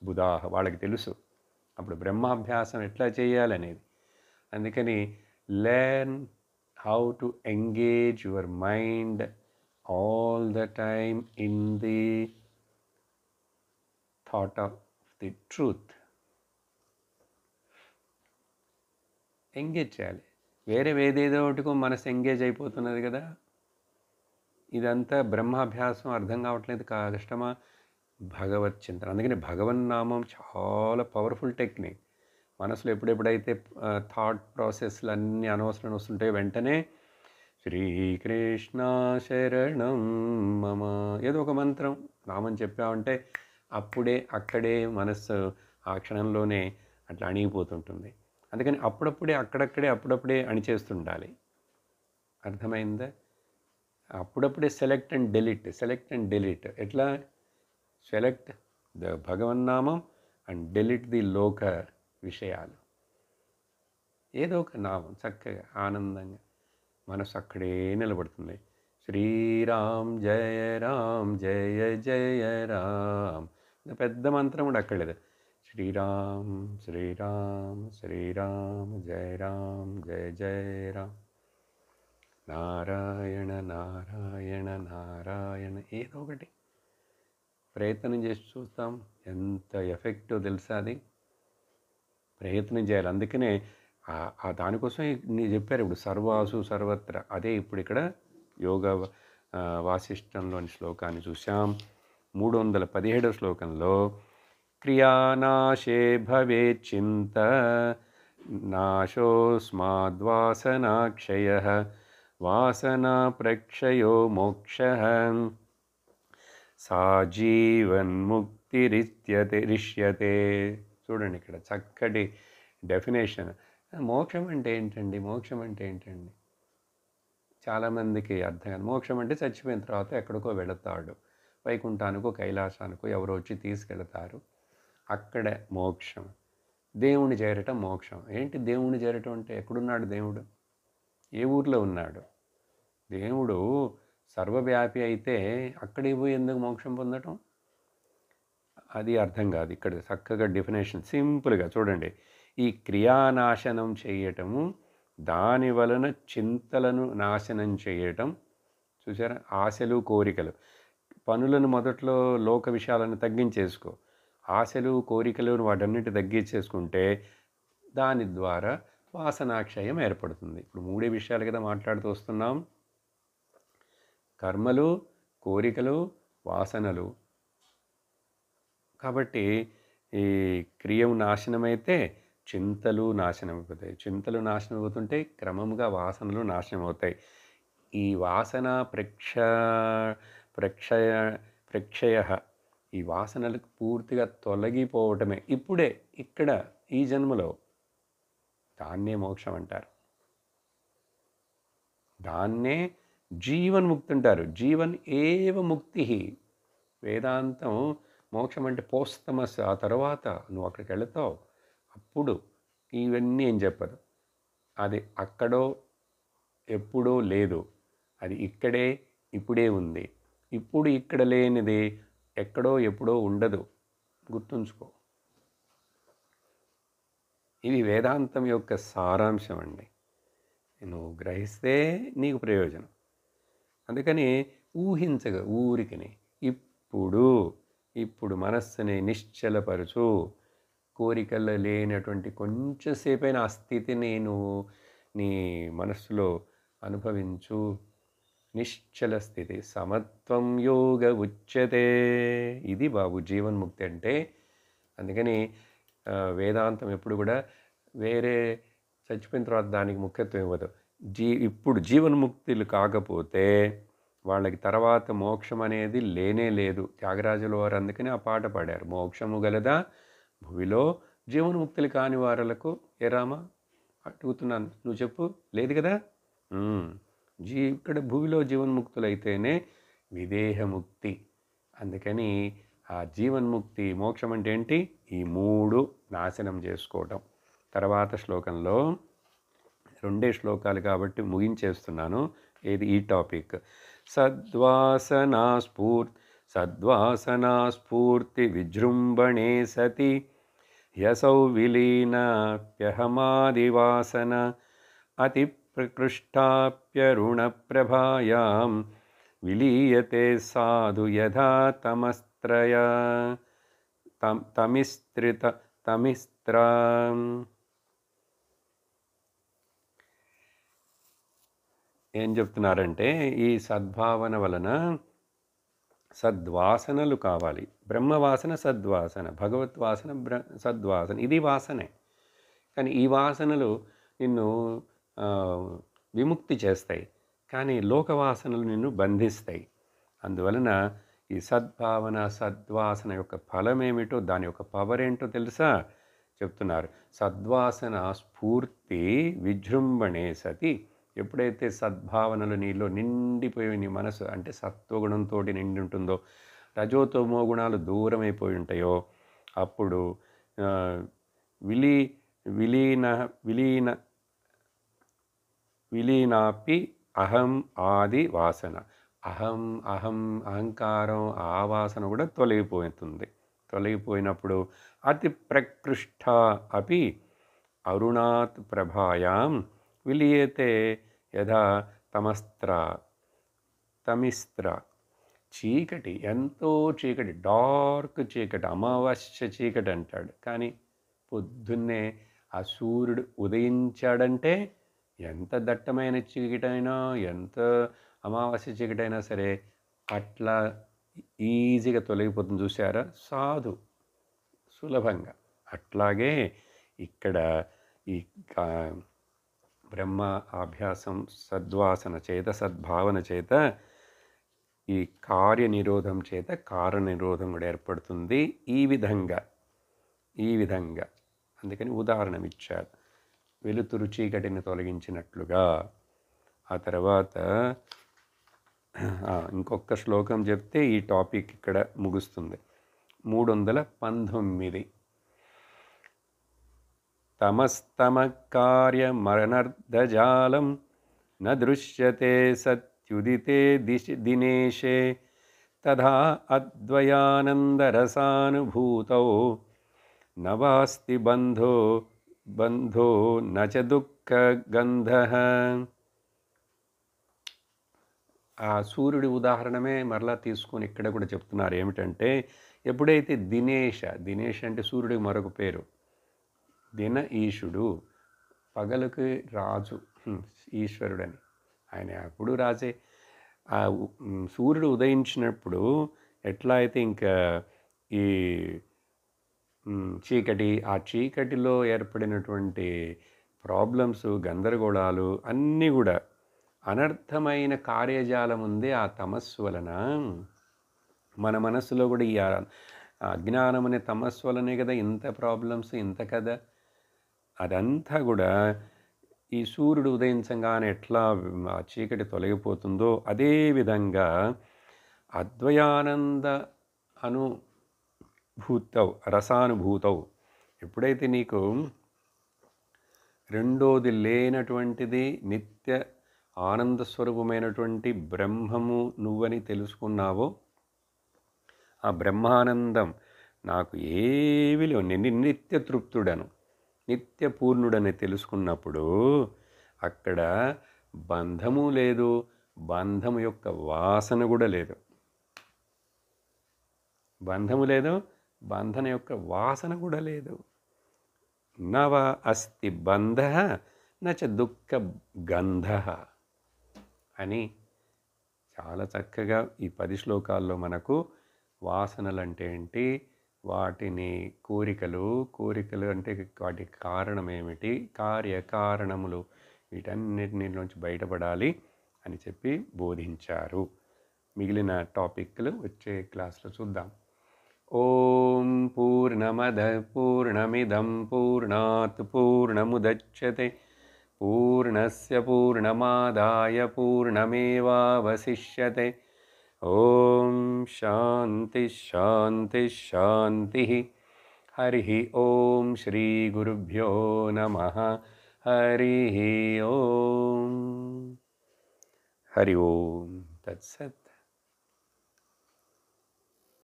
బుధాహ, వాళ్ళకి తెలుసు అప్పుడు బ్రహ్మాభ్యాసం ఎట్లా చేయాలనేది. అందుకని learn how to engage your mind all the time in the thought of the truth. Engage చేయాలి. వేరేదేదో ఒకటికో మనసు ఎంగేజ్ అయిపోతున్నది కదా. ఇదంతా బ్రహ్మాభ్యాసం అర్థం కావట్లేదు, కష్టమా? భగవత్ చింతన. అందుకని భగవన్నామం చాలా పవర్ఫుల్ టెక్నిక్. మనసులో ఎప్పుడెప్పుడైతే థాట్ ప్రాసెస్లు అన్నీ అనవసరం వస్తుంటాయి, వెంటనే శ్రీకృష్ణ శరణం మమ ఏదో ఒక మంత్రం నామం చెప్పామంటే అప్పుడే అక్కడే మనస్సు ఆ క్షణంలోనే అట్లా అణిగిపోతుంటుంది. అందుకని అప్పుడప్పుడే అక్కడక్కడే అప్పుడప్పుడే అణిచేస్తుండాలి. అర్థమైందా? అప్పుడప్పుడే సెలెక్ట్ అండ్ డెలీట్. ఎట్లా? సెలెక్ట్ ద భగవన్నామం అండ్ డెలీట్ ది లోక విషయాలు. ఏదో ఒక నామం చక్కగా ఆనందంగా మనసు అక్కడే నిలబడుతుంది. శ్రీరామ్ జయ రామ్ జయ జయ రామ్. పెద్ద మంత్రం కూడా అక్కర్లేదు. శ్రీరామ్ శ్రీరామ్ శ్రీరామ్ జయ రామ్ జయ జయ రామ్, నారాయణ నారాయణ నారాయణ. ఏదో ఒకటి ప్రయత్నం చేసి చూస్తాం, ఎంత ఎఫెక్టివ్ తెలుసా అది. ప్రయత్నం చేయాలి. అందుకనే దానికోసం నేను చెప్పారు ఇప్పుడు సర్వాసు సర్వత్ర. అదే ఇప్పుడు ఇక్కడ యోగ వాసిష్టంలోని శ్లోకాన్ని చూసాం. 317వ శ్లోకంలో క్రియానాశే భవేత్ చింత నాశోస్మాద్వాసనాక్షయ వాసనా ప్రక్షయో మోక్షః సాజీవన్ముక్తిరిష్యతే. చూడండి ఇక్కడ చక్కటి డెఫినేషన్. మోక్షం అంటే ఏంటండి? మోక్షం అంటే ఏంటండి? చాలామందికి అర్థం కాదు. మోక్షం అంటే చచ్చిపోయిన తర్వాత ఎక్కడికో వెళతాడు, వైకుంఠానికో కైలాసానికో ఎవరో వచ్చి తీసుకెళతారు, అక్కడే మోక్షం. దేవుణ్ణి చేరటం మోక్షం. ఏంటి దేవుణ్ణి చేరటం అంటే? ఎక్కడున్నాడు దేవుడు? ఏ ఊర్లో ఉన్నాడు? దేవుడు సర్వవ్యాపి అయితే అక్కడికి పోయి ఎందుకు మోక్షం పొందటం? అది అర్థం కాదు. ఇక్కడ చక్కగా డెఫినేషన్ సింపుల్గా చూడండి. ఈ క్రియానాశనం చేయటము, దాని వలన చింతలను నాశనం చేయటం. చూసారా? ఆశలు కోరికలు, పనులను మొదట్లో లోక విషయాలను తగ్గించేసుకో, ఆశలు కోరికలు వాటన్నిటి తగ్గించేసుకుంటే దాని ద్వారా వాసనాక్షయం ఏర్పడుతుంది. ఇప్పుడు మూడే విషయాలు కదా మాట్లాడుతూ వస్తున్నాం: కర్మలు, కోరికలు, వాసనలు. కాబట్టి ఈ క్రియము నాశనమైతే చింతలు నాశనం అయిపోతాయి, చింతలు నాశనం అవుతుంటే క్రమంగా వాసనలు నాశనం అవుతాయి. ఈ వాసన ప్రక్షయ ఈ వాసనలకు పూర్తిగా తొలగిపోవటమే ఇప్పుడే ఇక్కడ ఈ జన్మలో. దాన్నే మోక్షం అంటారు, దాన్నే జీవన్ముక్తి అంటారు. జీవన్ ఏవ ముక్తి. వేదాంతం మోక్షం అంటే పోస్తమస్, ఆ తర్వాత నువ్వు అక్కడికి వెళతావు, అప్పుడు ఇవన్నీ ఏం చెప్పదు. అది అక్కడో ఎప్పుడో లేదు, అది ఇక్కడే ఇప్పుడే ఉంది. ఇప్పుడు ఇక్కడ లేనిది ఎక్కడో ఎప్పుడో ఉండదు, గుర్తుంచుకో. ఇది వేదాంతం యొక్క సారాంశం అండి. నువ్వు గ్రహిస్తే నీకు ప్రయోజనం. అందుకని ఊరికని ఇప్పుడు మనస్సుని నిశ్చలపరచు. కోరికలు లేనటువంటి కొంచెంసేపైన ఆ స్థితిని నువ్వు నీ మనస్సులో అనుభవించు. నిశ్చల స్థితి, సమత్వం యోగ ఉచ్యతే. ఇది బాబు జీవన్ముక్తి అంటే. అందుకని వేదాంతం ఎప్పుడు కూడా వేరే చచ్చిపోయిన తర్వాత దానికి ముఖ్యత్వం ఇవ్వదు. ఇప్పుడు జీవన్ముక్తులు కాకపోతే వాళ్ళకి తర్వాత మోక్షం అనేది లేనే లేదు. త్యాగరాజుల వారు అందుకని ఆ పాట పాడారు: మోక్షము గలదా భువిలో జీవన్ముక్తులు కాని వారలకు. ఏ రామా అడుగుతున్నాను, నువ్వు చెప్పు. లేదు కదా. ఇక్కడ భూమిలో జీవన్ముక్తులైతేనే విదేహముక్తి. అందుకని ఆ జీవన్ముక్తి, మోక్షం అంటే ఏంటి? ఈ మూడు నాశనం చేసుకోవటం. తర్వాత శ్లోకంలో 2 శ్లోకాలు కాబట్టి ముగించేస్తున్నాను. ఏది ఈ టాపిక్. సద్వాసనాస్ఫూర్తి విజృంభణే సతి యసౌ విలీనాప్యహమాదివాసన అతి ప్రకృష్టాప్యరుణప్రభాయాం విలీయతే సాధు యథా తమిస్త్ర. ఏం చెప్తున్నారంటే, ఈ సద్భావన వలన సద్వాసనలు కావాలి. బ్రహ్మవాసన సద్వాసన, భగవద్వాసన సద్వాసన, ఇది వాసనే. కానీ ఈ వాసనలు నిన్ను విముక్తి చేస్తాయి, కానీ లోకవాసనలు నిన్ను బంధిస్తాయి. అందువలన ఈ సద్భావన సద్వాసన యొక్క ఫలం ఏమిటో, దాని యొక్క పవర్ ఏంటో తెలుసా చెప్తున్నారు. సద్వాసన స్ఫూర్తి విజృంభణే సతి. ఎప్పుడైతే సద్భావనలు నీలో నిండిపోయి, నీ మనసు అంటే సత్వగుణంతో నిండి ఉంటుందో, రజోతమో గుణాలు దూరమైపోయి ఉంటాయో, అప్పుడు విలీనాపి అహం ఆది వాసన. అహంకారం, ఆ వాసన కూడా తొలగిపోయినప్పుడు అతి ప్రకృష్ట అపి అరుణాత్ ప్రభాయాం విలీయతే యథా తమిస్త్ర. చీకటి, ఎంతో చీకటి, డార్క్ చీకటి, అమావాస్య చీకటి అంటాడు. కానీ పొద్దున్నే ఆ సూర్యుడు ఉదయించాడంటే ఎంత దట్టమైన చీకటైనా, ఎంత అమావాస్య చీకటైనా సరే అట్లా ఈజీగా తొలగిపోతుంది. చూసారా, సాధు సులభంగా. అట్లాగే ఇక్కడ ఈ బ్రహ్మ అభ్యాసం సద్వాసన చేత, సద్భావన చేత, ఈ కార్యనిరోధం చేత కారణనిరోధం కూడా ఏర్పడుతుంది. ఈ విధంగా అందుకని ఉదాహరణ ఇచ్చారు, వెలుతురు చీకటిని తొలగించినట్లుగా. ఆ తర్వాత ఇంకొక శ్లోకం చెప్తే ఈ టాపిక్ ఇక్కడ ముగుస్తుంది. 319. తమస్తమ కార్యమనర్ధజాలం న దృశ్యతే సత్య త్యుదితే దినేశే తథా అద్వయానందరసానుభూతౌ నవాస్తి బంధో బంధో నచ దుఃఖ గంధః. ఆ సూర్యుడి ఉదాహరణమే మరలా తీసుకొని ఇక్కడ కూడా చెప్తున్నారు. ఏమిటంటే ఎప్పుడైతే దినేష్ అంటే సూర్యుడికి మరొక పేరు, దిన ఈశుడు, పగలుకి రాజు, ఈశ్వరుడని. ఆయన అప్పుడు రాజే. ఆ సూర్యుడు ఉదయించినప్పుడు ఎట్లా అయితే ఇంకా ఈ చీకటి, ఆ చీకటిలో ఏర్పడినటువంటి ప్రాబ్లమ్స్, గందరగోళాలు అన్నీ కూడా అనర్థమైన కార్యజాలం ఉంది ఆ తమస్సు వలన. మన మనస్సులో కూడా ఈ అజ్ఞానం అనే తమస్సు వలనే కదా ఇంత ప్రాబ్లమ్స్, ఇంత కదా. అదంతా కూడా ఈ సూర్యుడు ఉదయించగానే ఎట్లా ఆ చీకటి తొలగిపోతుందో అదేవిధంగా అద్వయానంద రసానుభూతౌ, ఎప్పుడైతే నీకు రెండోది లేనటువంటిది నిత్య ఆనంద స్వరూపమైనటువంటి బ్రహ్మము నువ్వని తెలుసుకున్నావో, ఆ బ్రహ్మానందం నాకు ఏవి లేవు, నేను నిత్య తృప్తుడను, నిత్య పూర్ణుడని తెలుసుకున్నప్పుడు అక్కడ బంధము లేదు, బంధము యొక్క వాసన కూడా లేదు. బంధము లేదు, బంధన యొక్క వాసన కూడా లేదు. నవ అస్తి బంధ నచ దుఃఖ గంధ అని చాలా చక్కగా ఈ 10 శ్లోకాల్లో మనకు వాసనలు అంటే ఏంటి, వాటిని కోరికలు అంటే వాటి కారణం ఏమిటి, కార్యకారణములు, వీటన్నిటిలోంచి బయటపడాలి అని చెప్పి బోధించారు. మిగిలిన టాపిక్లు వచ్చే క్లాస్లో చూద్దాం. ఓం పూర్ణమద పూర్ణమిదం పూర్ణాత్ పూర్ణముదచ్యతే పూర్ణస్య పూర్ణమాదాయ పూర్ణమేవావశిష్యతే. ఓం శాంతి శాంతి శాంతి. హరి ఓం శ్రీ గురుభ్యో నమః. హరి ఓం. హరి ఓం తత్సత్.